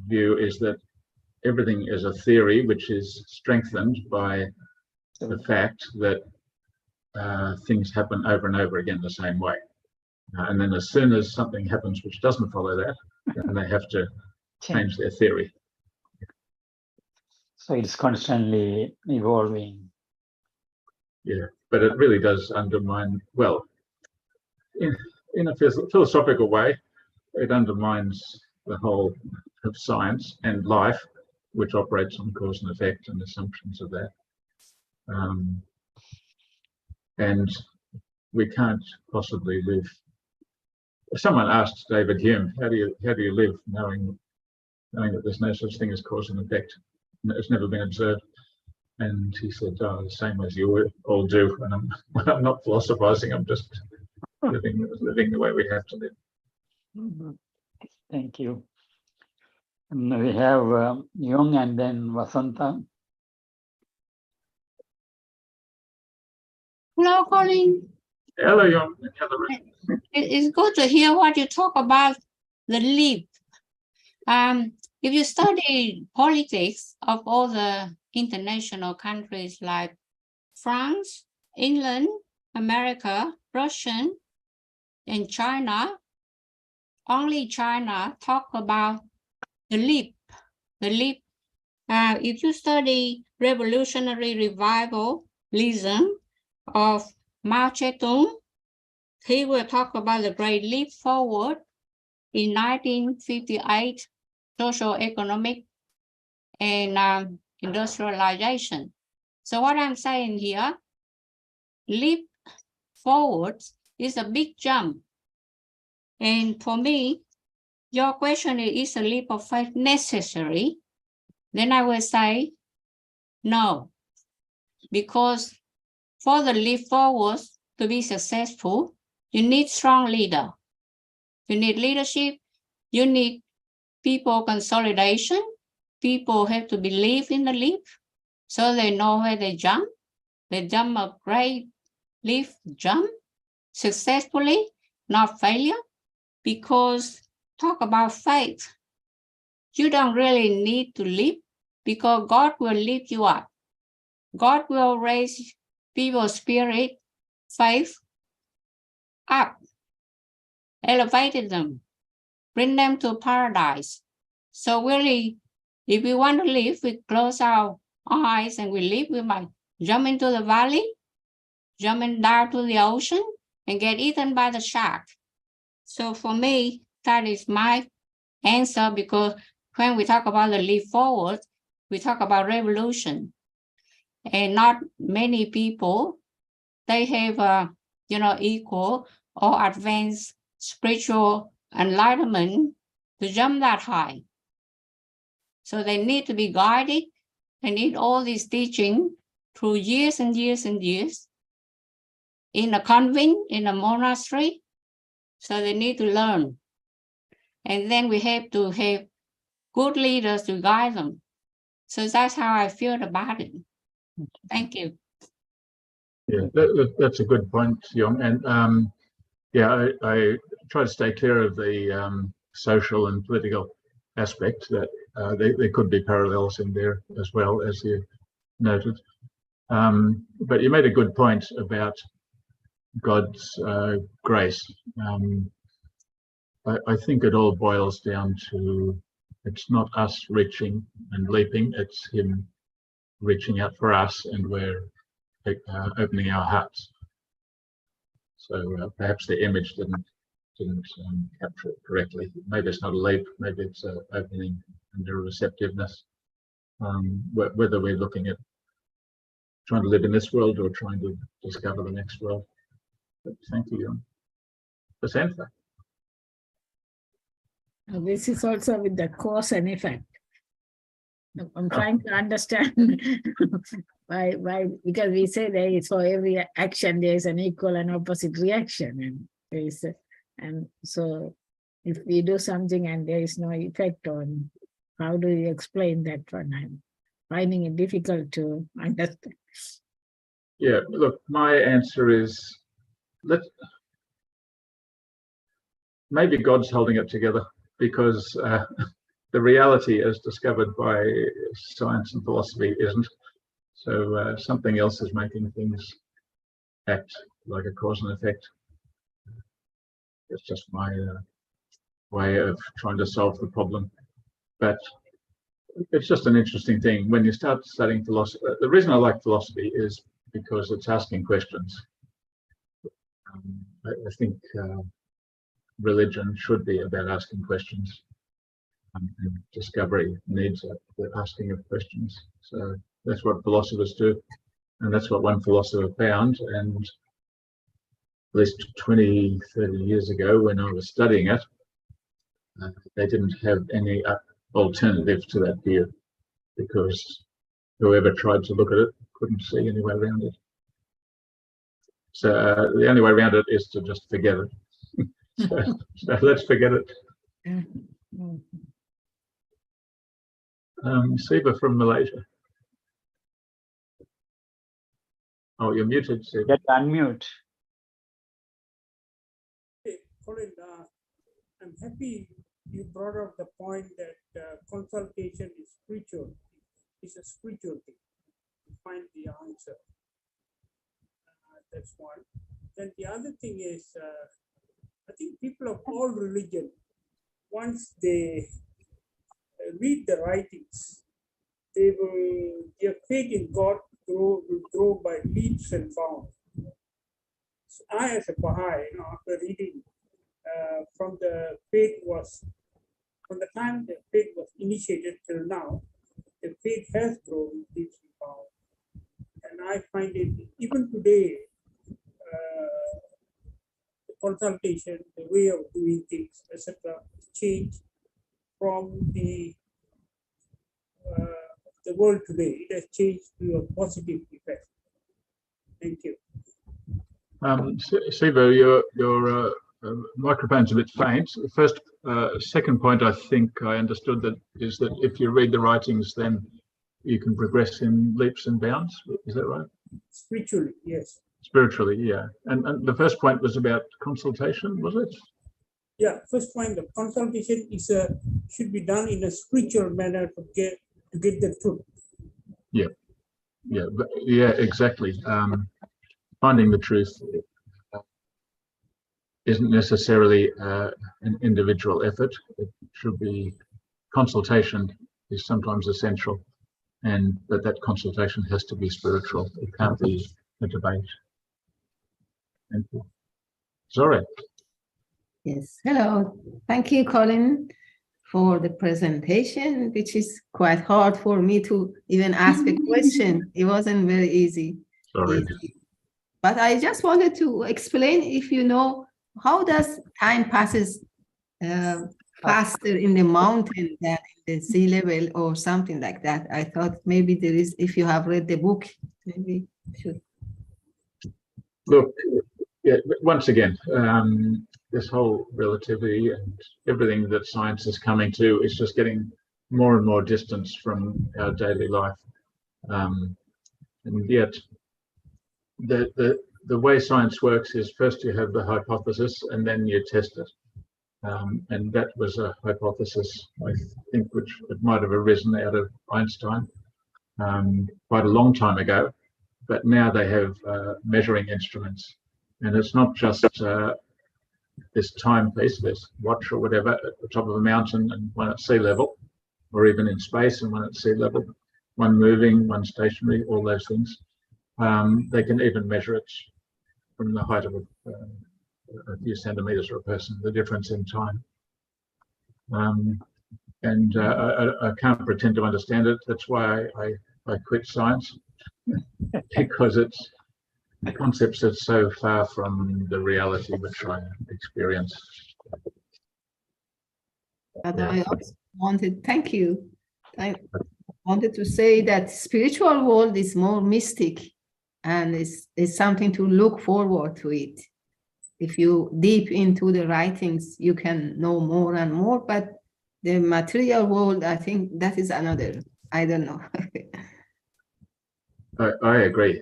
view is that everything is a theory, which is strengthened by the fact that things happen over and over again the same way. And then as soon as something happens which doesn't follow that, then they have to change their theory. So it's constantly evolving. Yeah, but it really does undermine, well, in a philosophical way, it undermines the whole of science and life, which operates on cause and effect and assumptions of that. And we can't possibly live. Someone asked David Hume, how do you live knowing that there's no such thing as cause and effect? It's never been observed. And he said, the same as you all do. And I'm not philosophizing, I'm just living the way we have to live. Thank you. And we have Young and then Vasanta. Hello, Colin. Hello, Young. It's good to hear what you talk about the leap. If you study politics of all the international countries like France, England, America, Russia, and China, only China talk about the leap. If you study revolutionary revivalism of Mao Zedong, he will talk about the great leap forward in 1958, social, economic, and industrialization. So what I'm saying here, leap forward is a big jump. And for me, your question is a leap of faith necessary? Then I will say no, because for the leap forward to be successful, you need strong leader. You need leadership. You need people consolidation. People have to believe in the leap so they know where they jump. They jump a great leap jump successfully, not failure. Because talk about faith, you don't really need to leap because God will lift you up. God will raise people's spirit, faith up, elevated them, bring them to paradise. So really, if we want to live, we close our eyes and we live, we might jump into the valley, jumping down to the ocean and get eaten by the shark. So for me, that is my answer, because when we talk about the leap forward, we talk about revolution. And not many people, they have equal or advanced spiritual enlightenment to jump that high. So they need to be guided. They need all this teaching through years and years and years in a convent, in a monastery. So they need to learn. And then we have to have good leaders to guide them. So that's how I feel about it. Thank you. Yeah, that's a good point, Young. And yeah, I try to stay clear of the social and political aspect, that there could be parallels in there as well, as you noted. But you made a good point about God's grace. I think it all boils down to, it's not us reaching and leaping, it's him reaching out for us, and we're opening our hearts. So perhaps the image didn't capture it correctly. Maybe it's not a leap, maybe it's an opening and a receptiveness. Whether we're looking at trying to live in this world or trying to discover the next world. But thank you, Vasanta. This is also with the cause and effect. I'm trying to understand why, because we say there is for every action there is an equal and opposite reaction, and there is and so if we do something and there is no effect on, how do you explain that one? I'm finding it difficult to understand. Yeah, look, my answer is maybe God's holding it together, because the reality as discovered by science and philosophy isn't. So something else is making things act like a cause and effect. It's just my way of trying to solve the problem. But it's just an interesting thing. When you start studying philosophy, the reason I like philosophy is because it's asking questions. I think religion should be about asking questions. And discovery needs the asking of questions. So that's what philosophers do. And that's what one philosopher found. And at least 20, 30 years ago, when I was studying it, they didn't have any alternative to that view, because whoever tried to look at it couldn't see any way around it. So the only way around it is to just forget it. So let's forget it. Siva from Malaysia. Oh, you're muted, Siva. Get unmute. Hey, Colin, I'm happy you brought up the point that consultation is spiritual. It's a spiritual thing to find the answer. That's one. Then the other thing is, I think people of all religion, once they read the writings, their faith in God will grow by leaps and bounds. So I, as a Baha'i, after reading from the time the faith was initiated till now, the faith has grown leaps and bounds. And I find it, even today, the consultation, the way of doing things, etc., change from the world today. It has changed to a positive effect. Thank you. Siva, your microphone's a bit faint. Second point, I think I understood that is that if you read the writings, then you can progress in leaps and bounds. Is that right? Spiritually, yes. Spiritually, yeah. And the first point was about consultation, was it? Yeah, first point, the consultation should be done in a spiritual manner to get the truth. Yeah, exactly. Finding the truth isn't necessarily an individual effort. It should be consultation is sometimes essential, but that consultation has to be spiritual. It can't be a debate. Thank you. Zora. Yes, hello. Thank you, Colin, for the presentation, which is quite hard for me to even ask a question. It wasn't very easy. Sorry. But I just wanted to explain, if you know, how does time passes faster in the mountain than in the sea level or something like that? I thought maybe there is, if you have read the book, maybe you should. Look, yeah, once again, this whole relativity and everything that science is coming to is just getting more and more distance from our daily life. And yet, the way science works is first you have the hypothesis and then you test it. And that was a hypothesis, I think, which it might have arisen out of Einstein quite a long time ago. But now they have measuring instruments. And it's not just this timepiece, this watch or whatever at the top of a mountain and one at sea level, or even in space and one at sea level, one moving, one stationary, all those things. They can even measure it from the height of a few centimeters for a person, the difference in time. I can't pretend to understand it. That's why I quit science, because it's concepts are so far from the reality which I experience. But Yeah. I also wanted, thank you. I wanted to say that spiritual world is more mystic and is something to look forward to it. If you deep into the writings, you can know more and more, but the material world, I think that is another, I don't know. I agree.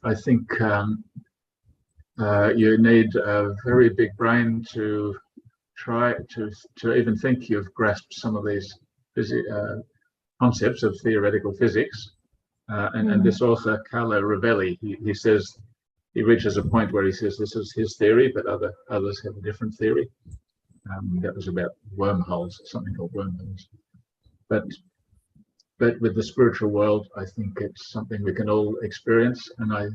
I think you need a very big brain to try to even think you've grasped some of these concepts of theoretical physics. And this author, Carlo Rovelli, he says, he reaches a point where he says this is his theory, but others have a different theory. That was about wormholes, something called wormholes. But with the spiritual world, I think it's something we can all experience, and I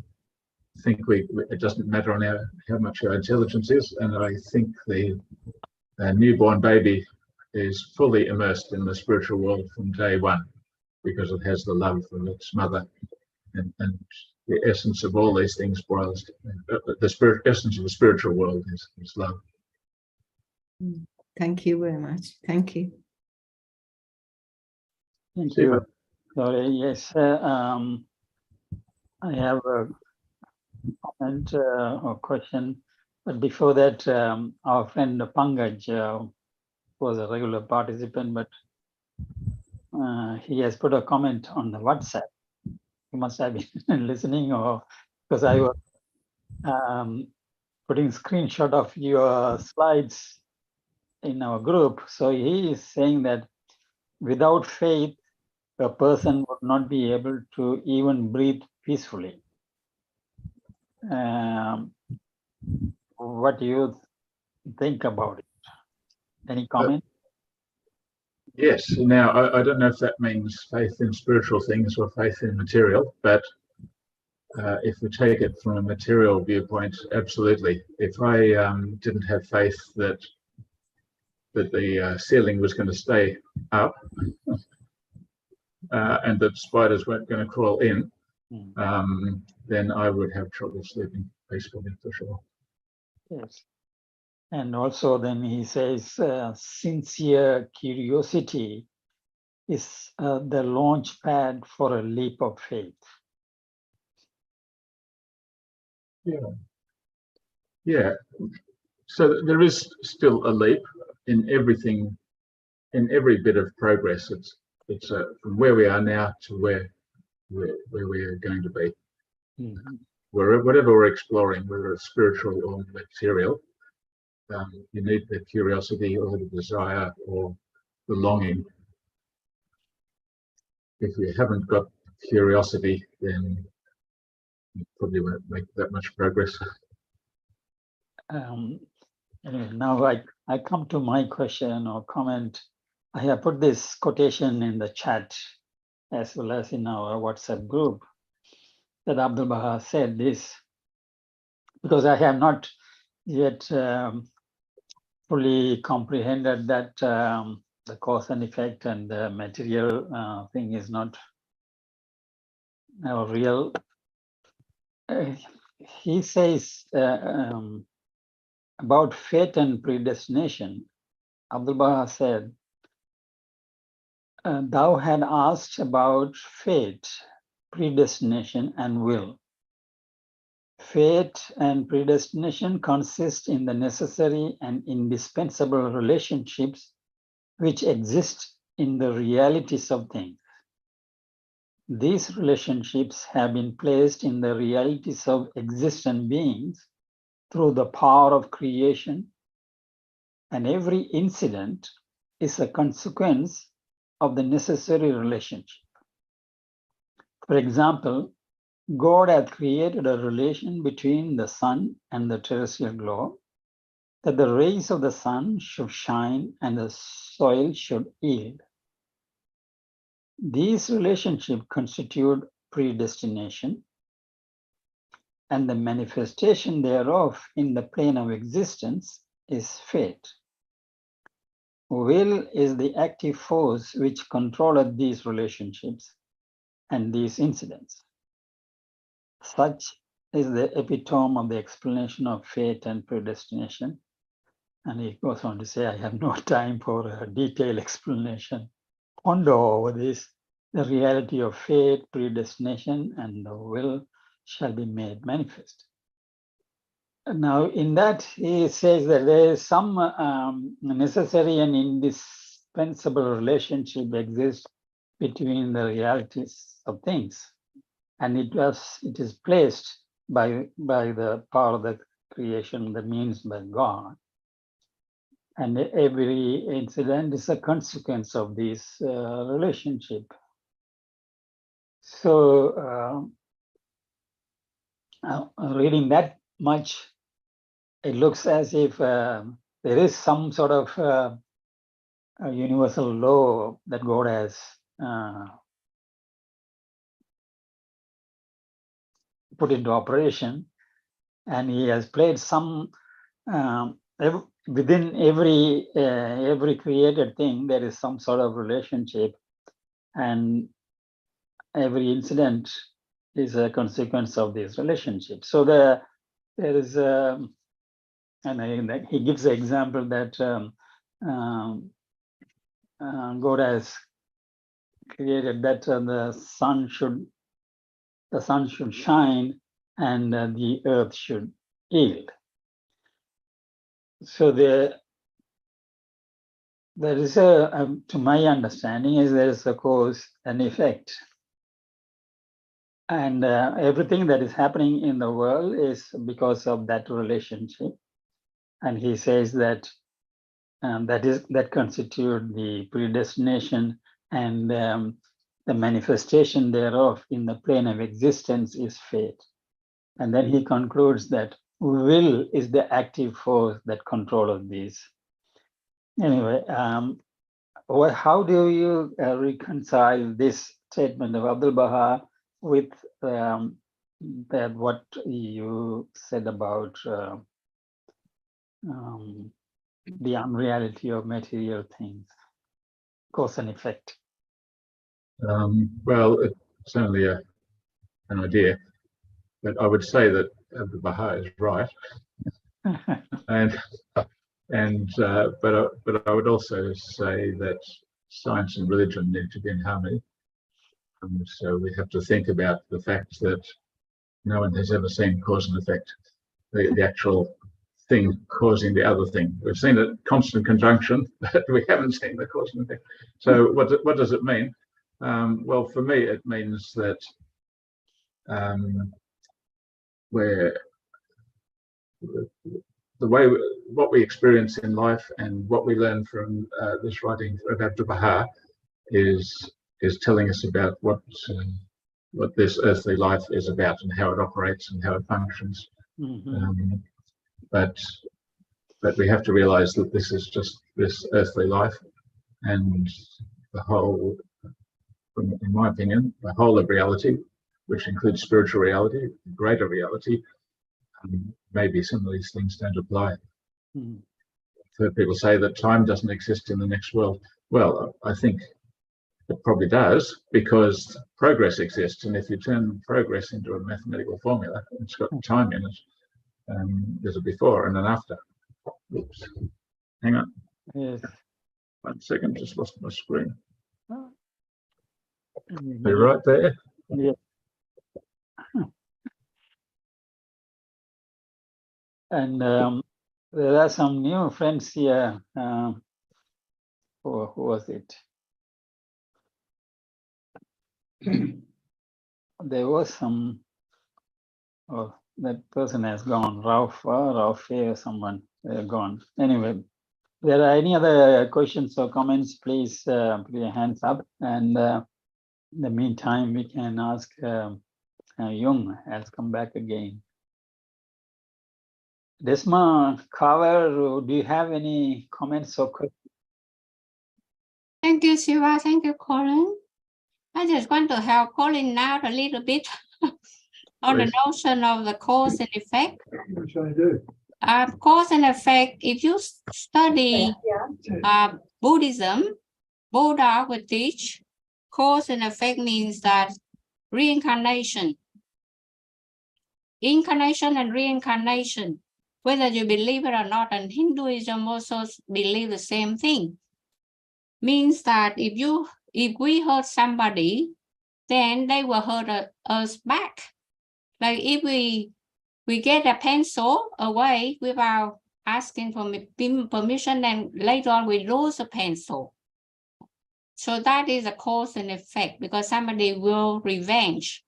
think it doesn't matter on how much our intelligence is, and I think the newborn baby is fully immersed in the spiritual world from day one, because it has the love of its mother, and the essence of all these things boils. The essence of the spiritual world is love. Thank you very much. Thank you. Thank you. Sorry, yes, I have a comment or question, but before that, our friend Pangaj was a regular participant, but he has put a comment on the WhatsApp. He must have been listening, or because I was putting screenshot of your slides in our group. So he is saying that without faith, a person would not be able to even breathe peacefully. What do you think about it? Any comment? Yes. Now, I don't know if that means faith in spiritual things or faith in material, but if we take it from a material viewpoint, absolutely. If I didn't have faith that the ceiling was going to stay up and that spiders weren't going to crawl in, then I would have trouble sleeping peacefully, for sure. Yes. And also then he says, sincere curiosity is the launch pad for a leap of faith. Yeah. So there is still a leap in everything, in every bit of progress. It's from where we are now to where we are going to be. Whatever we're exploring, whether it's spiritual or material, you need the curiosity or the desire or the longing. If you haven't got curiosity, then you probably won't make that much progress. Anyway, now I come to my question or comment. I have put this quotation in the chat as well as in our WhatsApp group that Abdul Baha said this, because I have not yet fully comprehended that the cause and effect and the material thing is not real. He says about fate and predestination. Abdul Baha said, thou had asked about fate, predestination, and will. Fate and predestination consist in the necessary and indispensable relationships which exist in the realities of things. These relationships have been placed in the realities of existent beings through the power of creation, and every incident is a consequence of the necessary relationship. For example, God had created a relation between the sun and the terrestrial globe, that the rays of the sun should shine and the soil should yield. These relationships constitute predestination, and the manifestation thereof in the plane of existence is fate. Will is the active force which controlleth these relationships and these incidents. Such is the epitome of the explanation of fate and predestination. And he goes on to say, I have no time for a detailed explanation. Ponder over this. The reality of fate, predestination, and the will shall be made manifest. Now, in that, he says that there is some necessary and indispensable relationship exists between the realities of things, and it is placed by the power of the creation, the means by God, and every incident is a consequence of this relationship. So, reading that much, it looks as if there is some sort of a universal law that God has put into operation, and He has played some within every created thing. There is some sort of relationship, and every incident is a consequence of this relationship. So there is, and he gives the example that God has created that the sun should shine and the earth should yield. So there is to my understanding, is there is a cause and effect, and everything that is happening in the world is because of that relationship. And he says that that constitute the predestination, and the manifestation thereof in the plane of existence is fate. And then he concludes that will is the active force that controls these. Anyway, how do you reconcile this statement of Abdul Baha with that what you said about the unreality of material things, cause and effect? Well, it's only an idea, but I would say that Abdul Baha is right, but I would also say that science and religion need to be in harmony. So we have to think about the fact that no one has ever seen cause and effect, the actual thing causing the other thing. We've seen a constant conjunction, but we haven't seen the cause and effect. So what does it mean? Well, for me, it means that where what we experience in life and what we learn from this writing of Abdul Baha is telling us about what this earthly life is about and how it operates and how it functions. Mm-hmm. But we have to realize that this is just this earthly life, and the whole, in my opinion, the whole of reality, which includes spiritual reality, greater reality, maybe some of these things don't apply. Mm-hmm. I've heard people say that time doesn't exist in the next world. Well, I think it probably does, because progress exists, and if you turn progress into a mathematical formula, it's got time in it. There's a before and an after. Oops. Hang on. Yes. 1 second, just lost my screen. Mm-hmm. They're right there. Yeah. And there are some new friends here. Who was it? There was some. Oh, that person has gone. Ralph or someone gone. Anyway, there are any other questions or comments? Please put your hands up. And in the meantime, we can ask Jung has come back again. Desma Carver, do you have any comments or questions? Thank you, Shiva. Thank you, Colin. I just want to help Colin out a little bit on the notion of the cause and effect. What should I do? Cause and effect, if you study Buddhism, Buddha would teach cause and effect means that reincarnation, incarnation and reincarnation whether you believe it or not, and Hinduism also believe the same thing. Means that if we hurt somebody, then they will hurt us back. Like if we get a pencil away without asking for permission, and later on we lose a pencil. So that is a cause and effect, because somebody will revenge.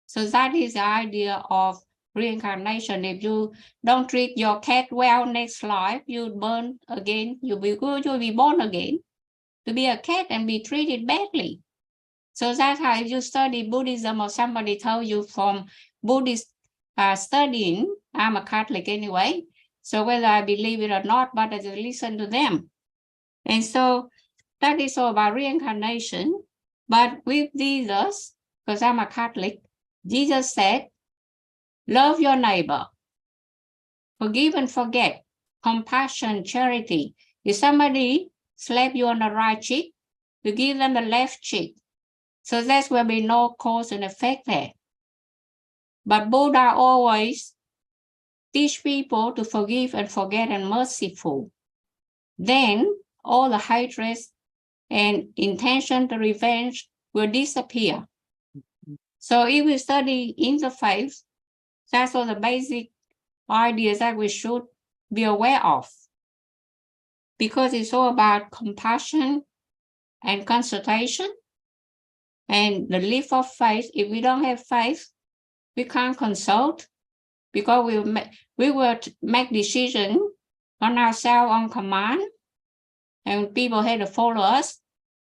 So that is the idea of reincarnation. If you don't treat your cat well next life, you burn again, you'll be born again to be a cat and be treated badly. So that's how, if you study Buddhism or somebody told you from Buddhist studying, I'm a Catholic anyway, so whether I believe it or not, but I just listen to them. And so that is all about reincarnation. But with Jesus, because I'm a Catholic, Jesus said, love your neighbor, forgive and forget, compassion, charity. If somebody slap you on the right cheek, you give them the left cheek. So that's where we know cause and effect there. But Buddha always teach people to forgive and forget and merciful. Then all the hatred and intention to revenge will disappear. So if we study interfaith, that's all the basic ideas that we should be aware of. Because it's all about compassion and consultation and the leap of faith. If we don't have faith, we can't consult, because we will make decisions on ourselves on command, and people have to follow us.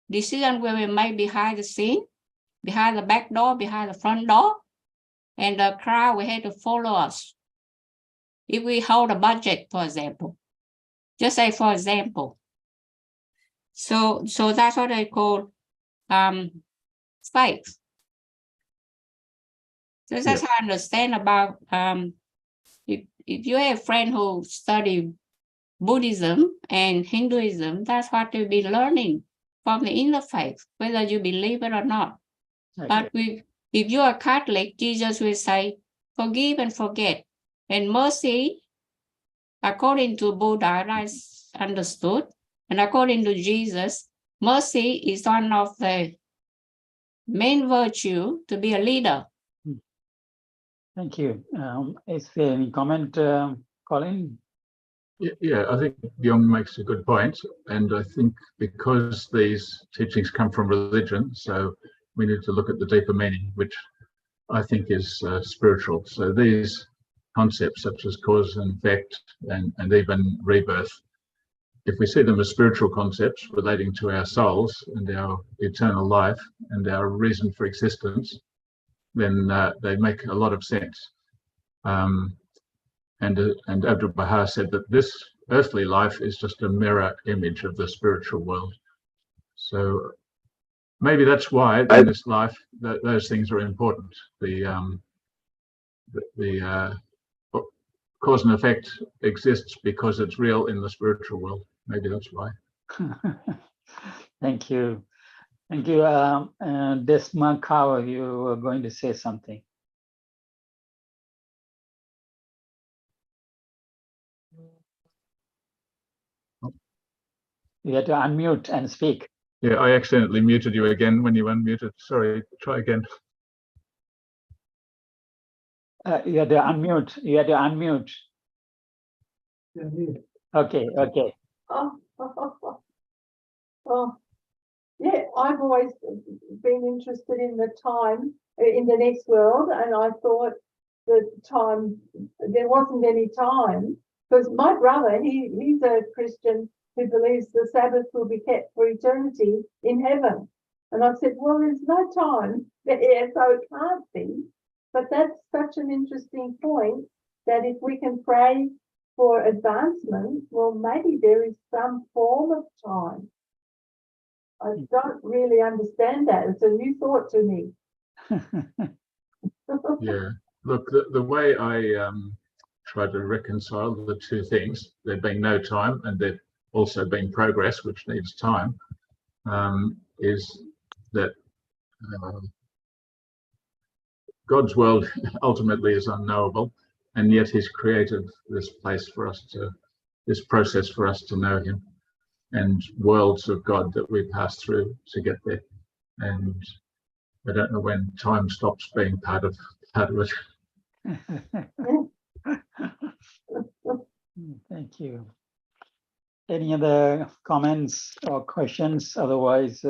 Decision will be made behind the scene, behind the back door, behind the front door, and the crowd will have to follow us. If we hold a budget, for example, just say for example. So that's what they call faith. So that's how I understand about if you have a friend who study Buddhism and Hinduism, that's what you'll be learning from the interfaith, whether you believe it or not. Okay. But if you are Catholic, Jesus will say, forgive and forget. And mercy, according to Buddha, I understood, and according to Jesus, mercy is one of the main virtue to be a leader. Thank you. Is there any comment, Colin? Yeah, I think Byung makes a good point, and I think because these teachings come from religion, so we need to look at the deeper meaning, which I think is spiritual. So these concepts such as cause and effect and even rebirth, if we see them as spiritual concepts relating to our souls and our eternal life and our reason for existence, then they make a lot of sense. And Abdu'l-Baha said that this earthly life is just a mirror image of the spiritual world. So maybe that's why in this life those things are important. The cause and effect exists because it's real in the spiritual world. Maybe that's why. Thank you. Thank you. Desma Kaur, you were going to say something. You have to unmute and speak. Yeah, I accidentally muted you again when you unmuted. Sorry, try again. You have to unmute. You have to unmute. Okay, okay. Yeah, I've always been interested in the time in the next world, and I thought the time, there wasn't any time, because my brother, he's a Christian who believes the Sabbath will be kept for eternity in heaven. And I said, well, there's no time there, so it can't be. But that's such an interesting point, that if we can pray for advancement, well, maybe there is some form of time. I don't really understand that. It's a new thought to me. Yeah, look, the way I try to reconcile the two things, there being no time and there also being progress, which needs time, is that God's world ultimately is unknowable, and yet he's created this place for us to, this process for us to know him, and worlds of God that we pass through to get there. And I don't know when time stops being part of it. Thank you. Any other comments or questions? Otherwise,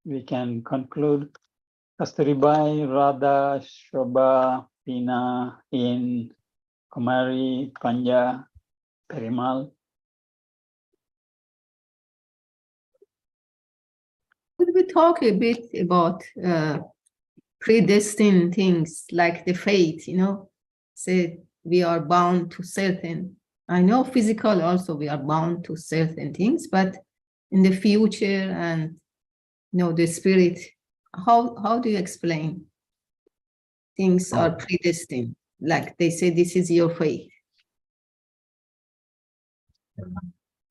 we can conclude. Kasturibai, Radha, Shobha, Pina, In, Kumari, Panja, Perimal. Could we talk a bit about predestined things like the fate, say we are bound to certain, I know physical also we are bound to certain things, but in the future and the spirit, how do you explain things are predestined? Like they say, this is your fate.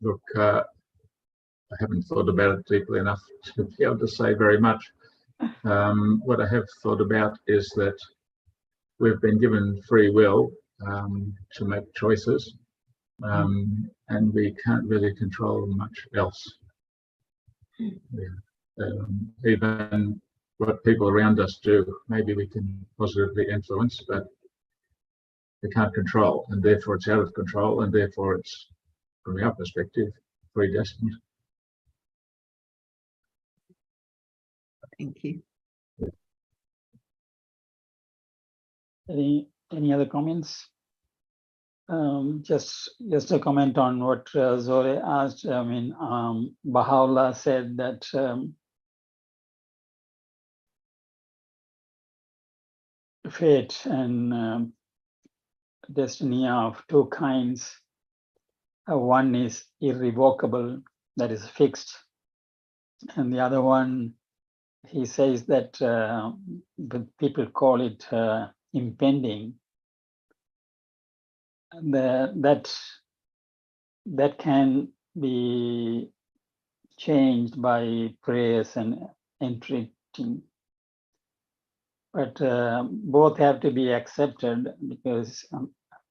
Look, I haven't thought about it deeply enough to be able to say very much. What I have thought about is that we've been given free will to make choices, and we can't really control much else. Even what people around us do, maybe we can positively influence, but we can't control, and therefore it's out of control, and therefore it's, from our perspective, predestined. Thank you. Any other comments? Just a comment on what Zore asked. I mean, Baha'u'llah said that fate and destiny are of two kinds. One is irrevocable, that is fixed, and the other one, he says that people call it impending. And that can be changed by prayers and entreating, but both have to be accepted, because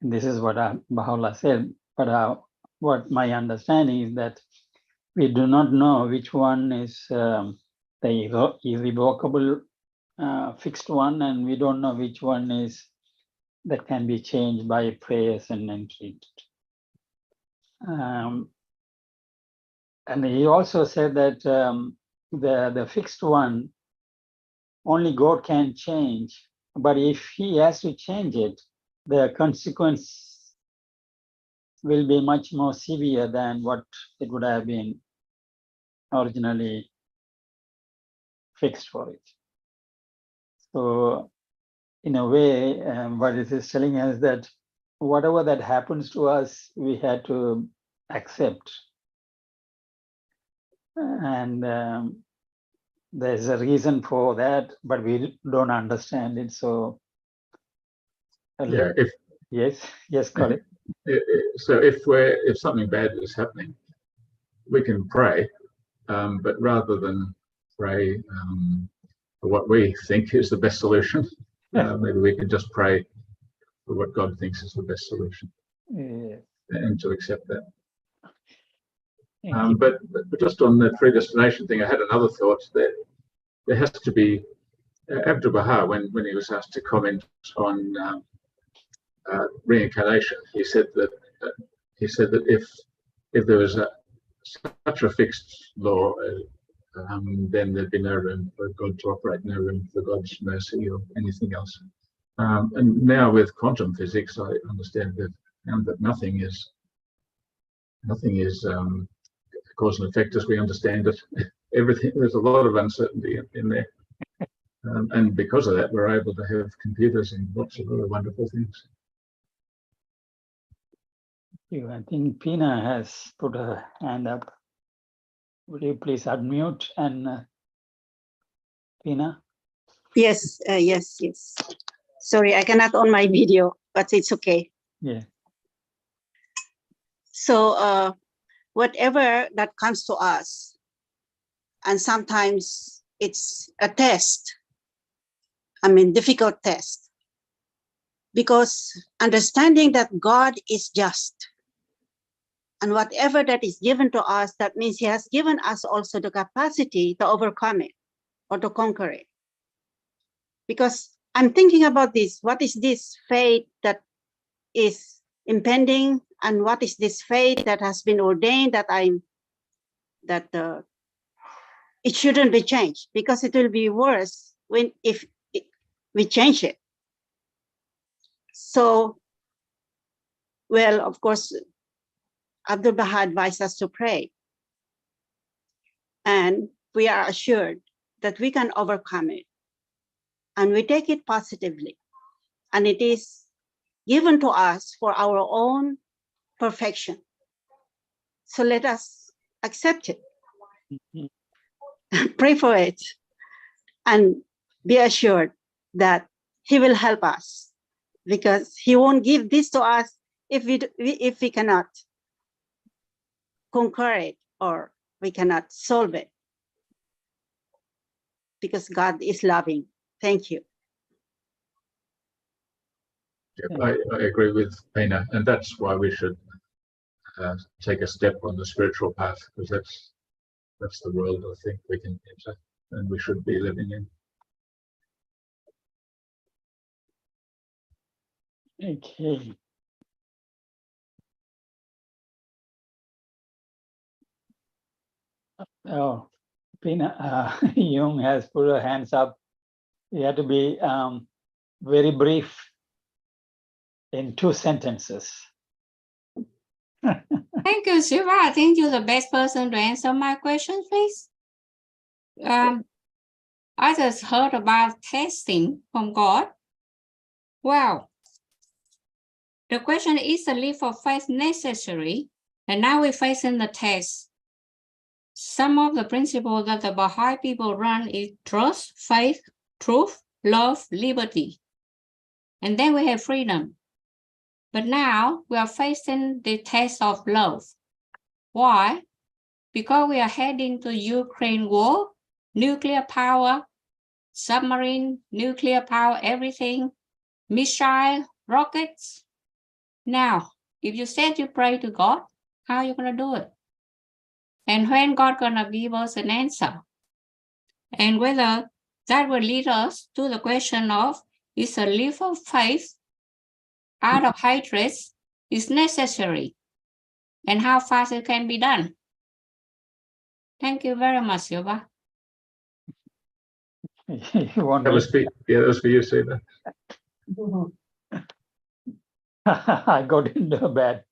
this is what Baha'u'llah said. But what my understanding is that we do not know which one is the irrevocable fixed one, and we don't know which one is that can be changed by prayers and entreat. And he also said that the fixed one, only God can change, but if he has to change it, the consequence will be much more severe than what it would have been originally fixed for it. So in a way, what it is telling us that whatever that happens to us, we had to accept. And there's a reason for that, but we don't understand it. So Yeah, yes, Colin. So if something bad is happening, we can pray, but rather than pray for what we think is the best solution, maybe we can just pray for what God thinks is the best solution, and to accept that. But just on the predestination thing, I had another thought that there has to be, Abdul Baha, when he was asked to comment on reincarnation, he said that if there was such a fixed law, then there'd be no room for God to operate, no room for God's mercy or anything else. And now with quantum physics, I understand that nothing is cause and effect as we understand it. Everything, there's a lot of uncertainty in there. And because of that, we're able to have computers and lots of other wonderful things. I think Pina has put her hand up. Would you please unmute and Pina? Yes, yes. Sorry, I cannot on my video, but it's okay. Yeah. So whatever that comes to us, and sometimes it's a test, difficult test, because understanding that God is just, and whatever that is given to us, that means he has given us also the capacity to overcome it or to conquer it. Because I'm thinking about this, what is this fate that is impending, and what is this fate that has been ordained that it shouldn't be changed, because it will be worse if we change it. So, well, of course, Abdul Baha advised us to pray. And we are assured that we can overcome it. And we take it positively. And it is given to us for our own perfection. So let us accept it, pray for it, and be assured that he will help us, because he won't give this to us if we cannot conquer it or we cannot solve it, because God is loving. Thank you. Yeah, I agree with Pena, and that's why we should take a step on the spiritual path, because that's the world I think we can enter and we should be living in. Okay. Oh, Pina, Jung has put her hands up. You have to be very brief in 2 sentences. Thank you, Shiva. I think you're the best person to answer my question, please. I just heard about testing from God. Wow. The question is the leap of faith necessary? And now we're facing the test. Some of the principles that the Baha'i people run is trust, faith, truth, love, liberty. And then we have freedom. But now we are facing the test of love. Why? Because we are heading to Ukraine war, nuclear power, submarine, nuclear power, everything, missile, rockets. Now, if you said you pray to God, how are you going to do it? And when God going to give us an answer? And whether that will lead us to the question of, is a leap of faith out of hatred is necessary, and how fast it can be done? Thank you very much, Yoba. You want That me? was for you, Sila. I got into bed.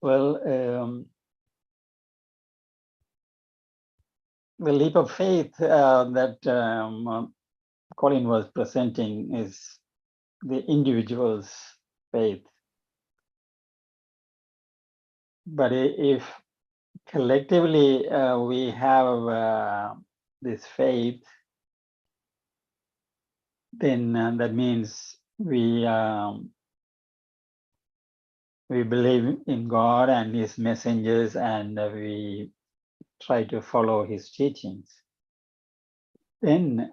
Well, the leap of faith that Colin was presenting is the individual's faith. But if collectively we have this faith, then that means we believe in God and his messengers, and we try to follow his teachings. Then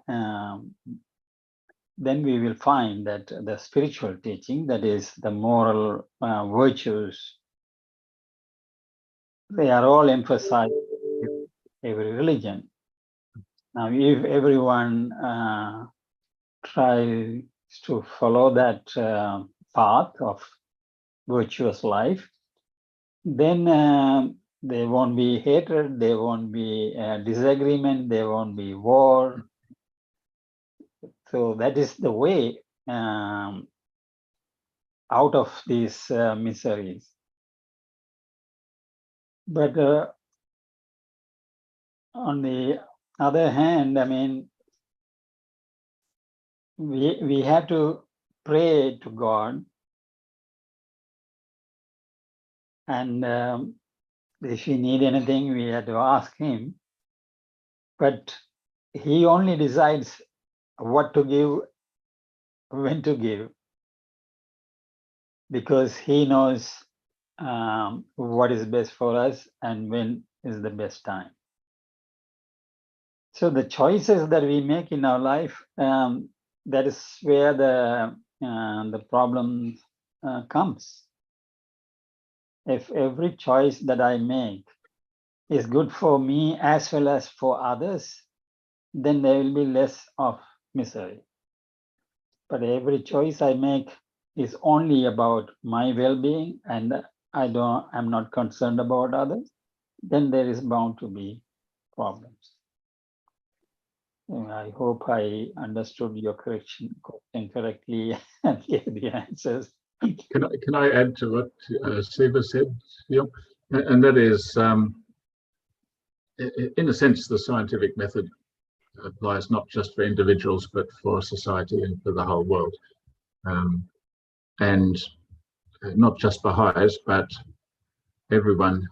we will find that the spiritual teaching, that is the moral virtues, they are all emphasized in every religion. Now, if everyone tries to follow that path of virtuous life, then there won't be hatred, there won't be disagreement, there won't be war. So that is the way out of these miseries. But on the other hand, I mean, we have to pray to God, and if we need anything, we have to ask him. But he only decides what to give, when to give, because he knows what is best for us and when is the best time. So the choices that we make in our life, that is where the problem comes. If every choice that I make is good for me as well as for others, then there will be less of misery. But every choice I make is only about my well-being and I'm not concerned about others, then there is bound to be problems. I hope I understood your question correctly and gave the answers. Can I add to what Siva said, Phil? And that is, in a sense, the scientific method applies not just for individuals, but for society and for the whole world. And not just Baha'is, but everyone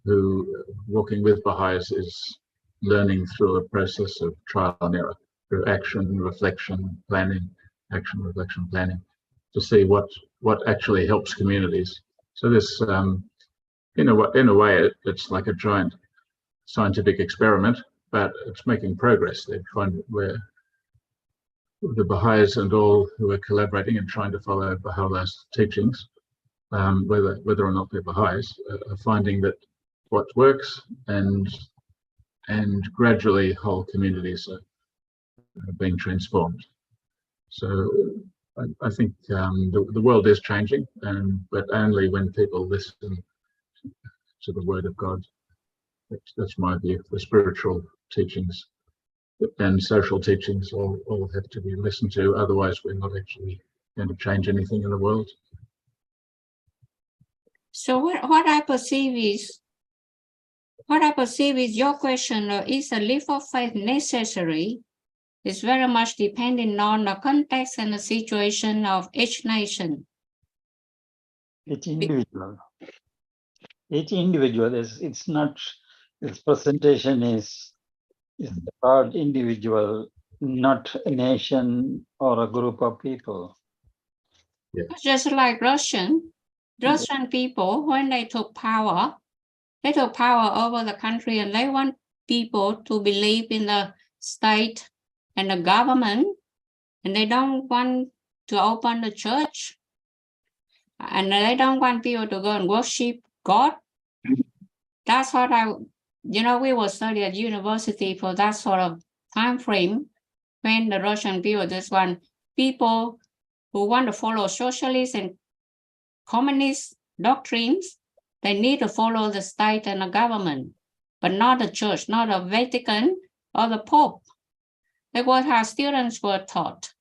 who walking with Baha'is is learning through a process of trial and error, through action, reflection, planning, action, reflection, planning, to see what actually helps communities. So this, in a way, it's like a giant scientific experiment, but it's making progress. They find where the Baha'is and all who are collaborating and trying to follow Baha'u'llah's teachings, whether or not they're Baha'is, are finding that what works, and gradually whole communities are being transformed. So I think the world is changing, but only when people listen to the word of God. That's my view. The spiritual teachings and social teachings all have to be listened to. Otherwise, we're not actually going to change anything in the world. So what I perceive is your question, is a leap of faith necessary? It's very much depending on the context and the situation of each nation. Each individual, it's not, this presentation is about individual, not a nation or a group of people. Yeah. Just like Russian people, when they took power over the country, and they want people to believe in the state and the government, and they don't want to open the church, and they don't want people to go and worship God. That's what we will study at university for that sort of time frame, when the Russian people just want people who want to follow socialist and communist doctrines. They need to follow the state and the government, but not the church, not the Vatican or the Pope. That's what our students were taught.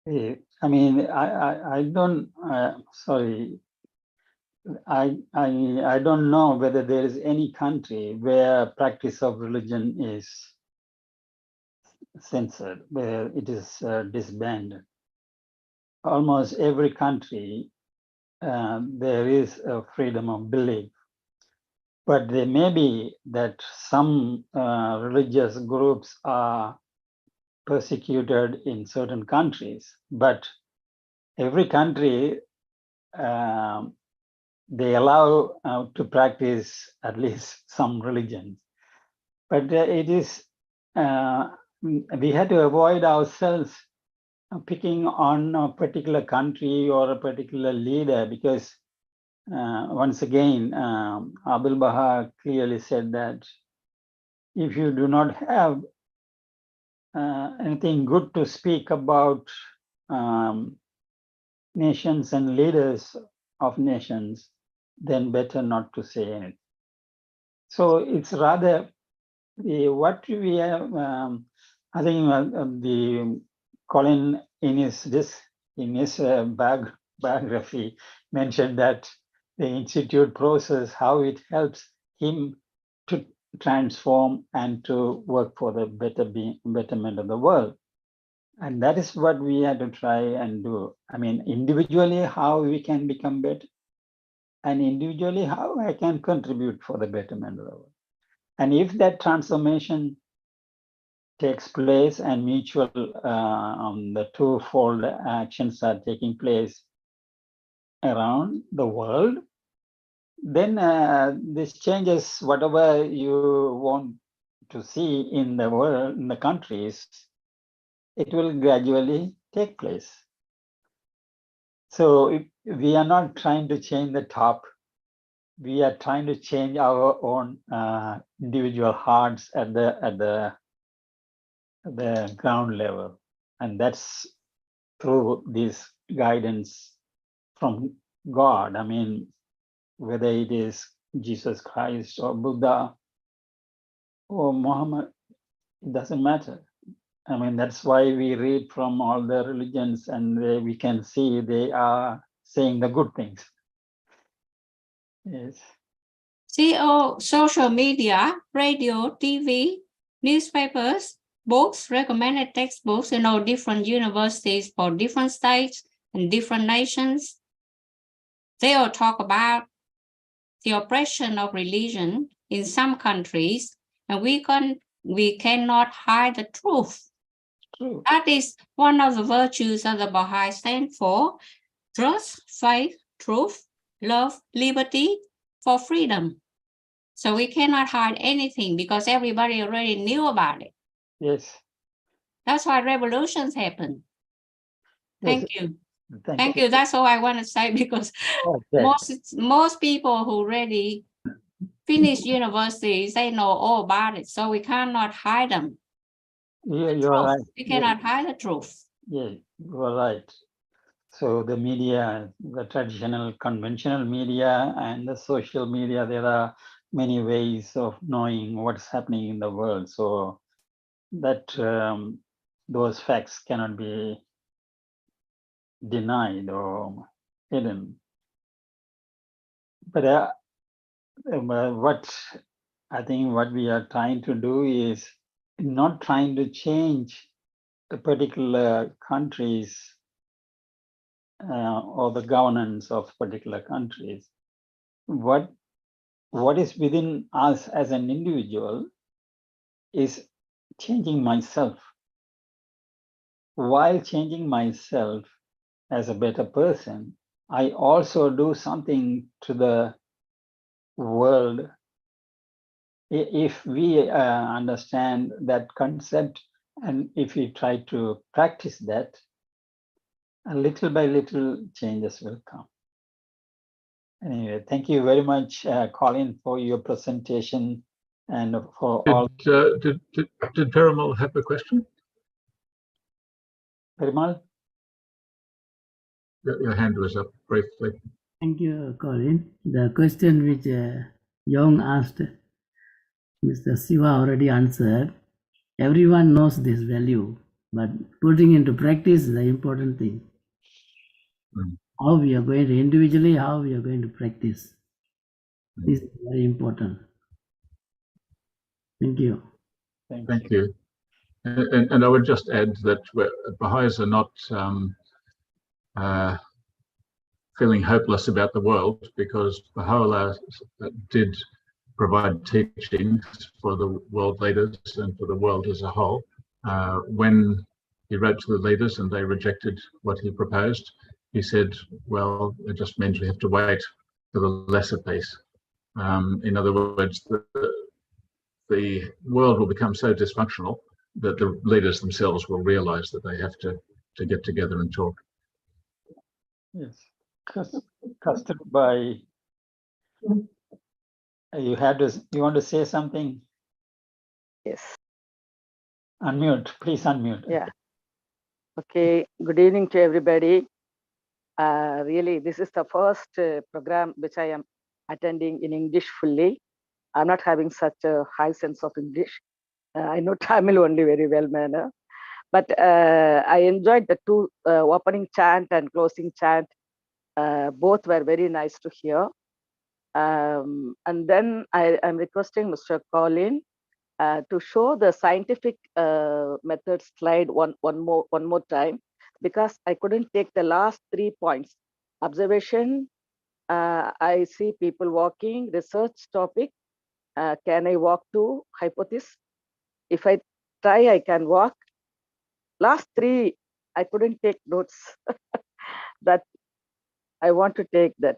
I mean, I don't, sorry, I don't know whether there is any country where practice of religion is censored, where it is disbanded. Almost every country, there is a freedom of belief. But there may be that some religious groups are persecuted in certain countries, but every country, they allow to practice at least some religions. But it is, we had to avoid ourselves picking on a particular country or a particular leader, because once again, Abdul Baha clearly said that if you do not have anything good to speak about nations and leaders of nations, then better not to say anything. So it's rather what we have. I think the Colin in his biography mentioned that the institute process, how it helps him to transform and to work for the betterment of the world. And that is what we had to try and do. I mean, individually, how we can become better, and individually, how I can contribute for the betterment of the world. And if that transformation takes place and mutual, the twofold actions are taking place around the world, then this changes whatever you want to see in the world, in the countries. it will gradually take place. So we are not trying to change the top. We are trying to change our own individual hearts at the ground level, and that's through this guidance from God. I mean, whether it is Jesus Christ or Buddha or Muhammad, it doesn't matter. I mean, that's why we read from all the religions, and we can see they are saying the good things. Yes. Social media, radio, TV, newspapers, books, recommended textbooks in all different universities for different states and different nations. They all talk about the oppression of religion in some countries, and we cannot hide the truth. True. That is one of the virtues that the Baha'i stand for: trust, faith, truth, love, liberty, for freedom. So we cannot hide anything because everybody already knew about it. Yes. That's why revolutions happen. Yes. Thank you. Thank you. That's all I want to say, because Okay. most people who already finished universities, they know all about it. So we cannot hide them. Yeah, you're right. We cannot hide the truth. Yeah, you're right. So the media, the traditional conventional media and the social media, there are many ways of knowing what's happening in the world. So that those facts cannot be denied or hidden. But what I think what we are trying to do is not trying to change the particular countries or the governance of particular countries. What is within us as an individual is changing myself. While changing myself as a better person, I also do something to the world. If we understand that concept, and if we try to practice that, little by little changes will come. Anyway, thank you very much, Colin, for your presentation and for all. Did Peramal have a question? Peramal? Your hand was up briefly. Thank you, Colin. The question which Young asked, Mr. Siva already answered. Everyone knows this value, but putting into practice is the important thing. How we are going to individually, how we are going to practice. This is very important. Thank you. Thank you. And I would just add that Baha'is are not feeling hopeless about the world, because Baha'u'llah did provide teachings for the world leaders and for the world as a whole. When he wrote to the leaders and they rejected what he proposed, he said, well, it just means we have to wait for the lesser peace. In other words, the world will become so dysfunctional that the leaders themselves will realize that they have to get together and talk. Yes. Kasturba, you want to say something? Yes. Unmute, please unmute. Yeah. Okay. Good evening to everybody. Really, this is the first program which I am attending in English fully. I'm not having such a high sense of English. I know Tamil only very well, manner. But I enjoyed the two opening chant and closing chant. Both were very nice to hear. And then I'm requesting Mr. Colin to show the scientific method slide one more time, because I couldn't take the last 3 points. Observation, I see people walking, research topic, can I walk to hypothesis? If I try, I can walk. Last 3, I couldn't take notes. That I want to take that.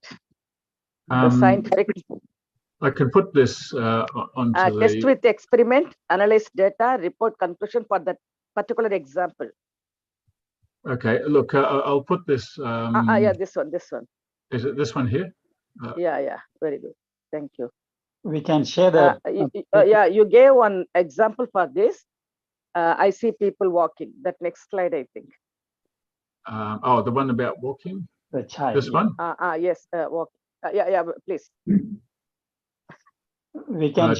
The scientific. I can put this onto test with experiment, analyze data, report conclusion for that particular example. Okay, look, I'll put this. Yeah, this one. Is it this one here? Yeah, very good. Thank you. We can share the. Yeah, you gave one example for this. I see people walking. That next slide, I think. Oh, the one about walking? The child. This one? Yes, walk. Yeah, please. We can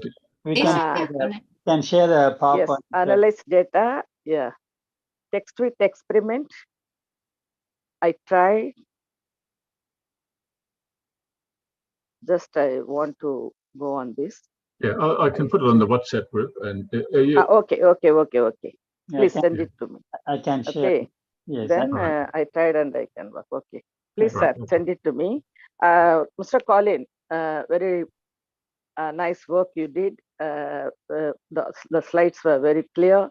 share the PowerPoint. Yes, analyze data. Yeah, text with experiment. I tried. Just I want to go on this. Yeah, I can put it on the WhatsApp group. And okay. Please send it to me. I can share. Okay. Yes. Then I tried and I can work. Okay. Please, sir, send it to me. Mr. Colin, very nice work you did. The slides were very clear.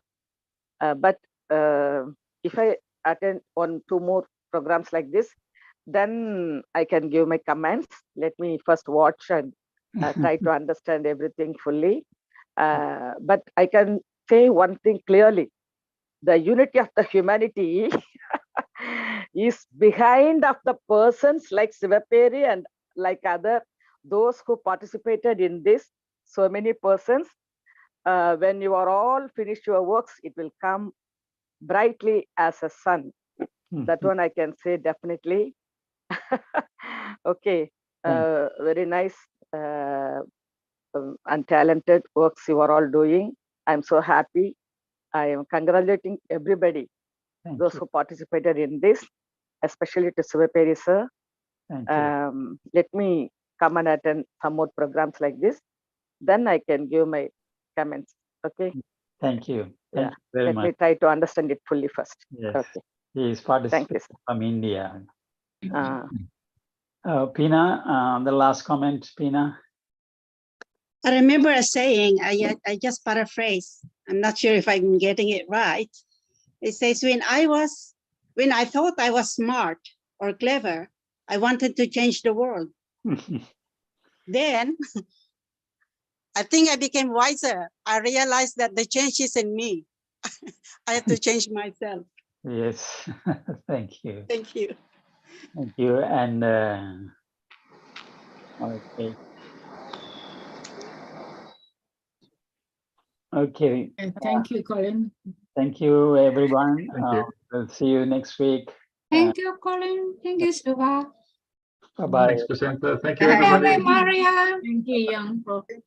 But if I attend 1-2 more programs like this, then I can give my comments. Let me first watch and try to understand everything fully. But I can say one thing clearly. The unity of the humanity is behind of the persons like Sivaperi and like those who participated in this, so many persons. When you are all finished your works, it will come brightly as a sun. That one I can say definitely. Okay, very nice and talented works you are all doing. I'm so happy. I am congratulating everybody, those who participated in this, especially to Sivaperi sir. Let me come and attend some more programs like this. Then I can give my comments. Okay. Thank you. Thank you very much. Let me try to understand it fully first. Yes. Okay. He is participating from India. Uh, Pina, the last comment, Pina. I remember saying, I just paraphrase. I'm not sure if I'm getting it right. It says, when I thought I was smart or clever, I wanted to change the world. Then I think I became wiser. I realized that the change is in me. I have to change myself. Yes. Thank you. Thank you. Thank you. And okay. Okay. Thank you, Colin. Thank you, everyone. Thank you. We'll see you next week. Thank you, Colin. Thank you, Suha. Bye-bye. Thanks, Basanta. Thank you, everybody. Maria. Thank you, young prophet.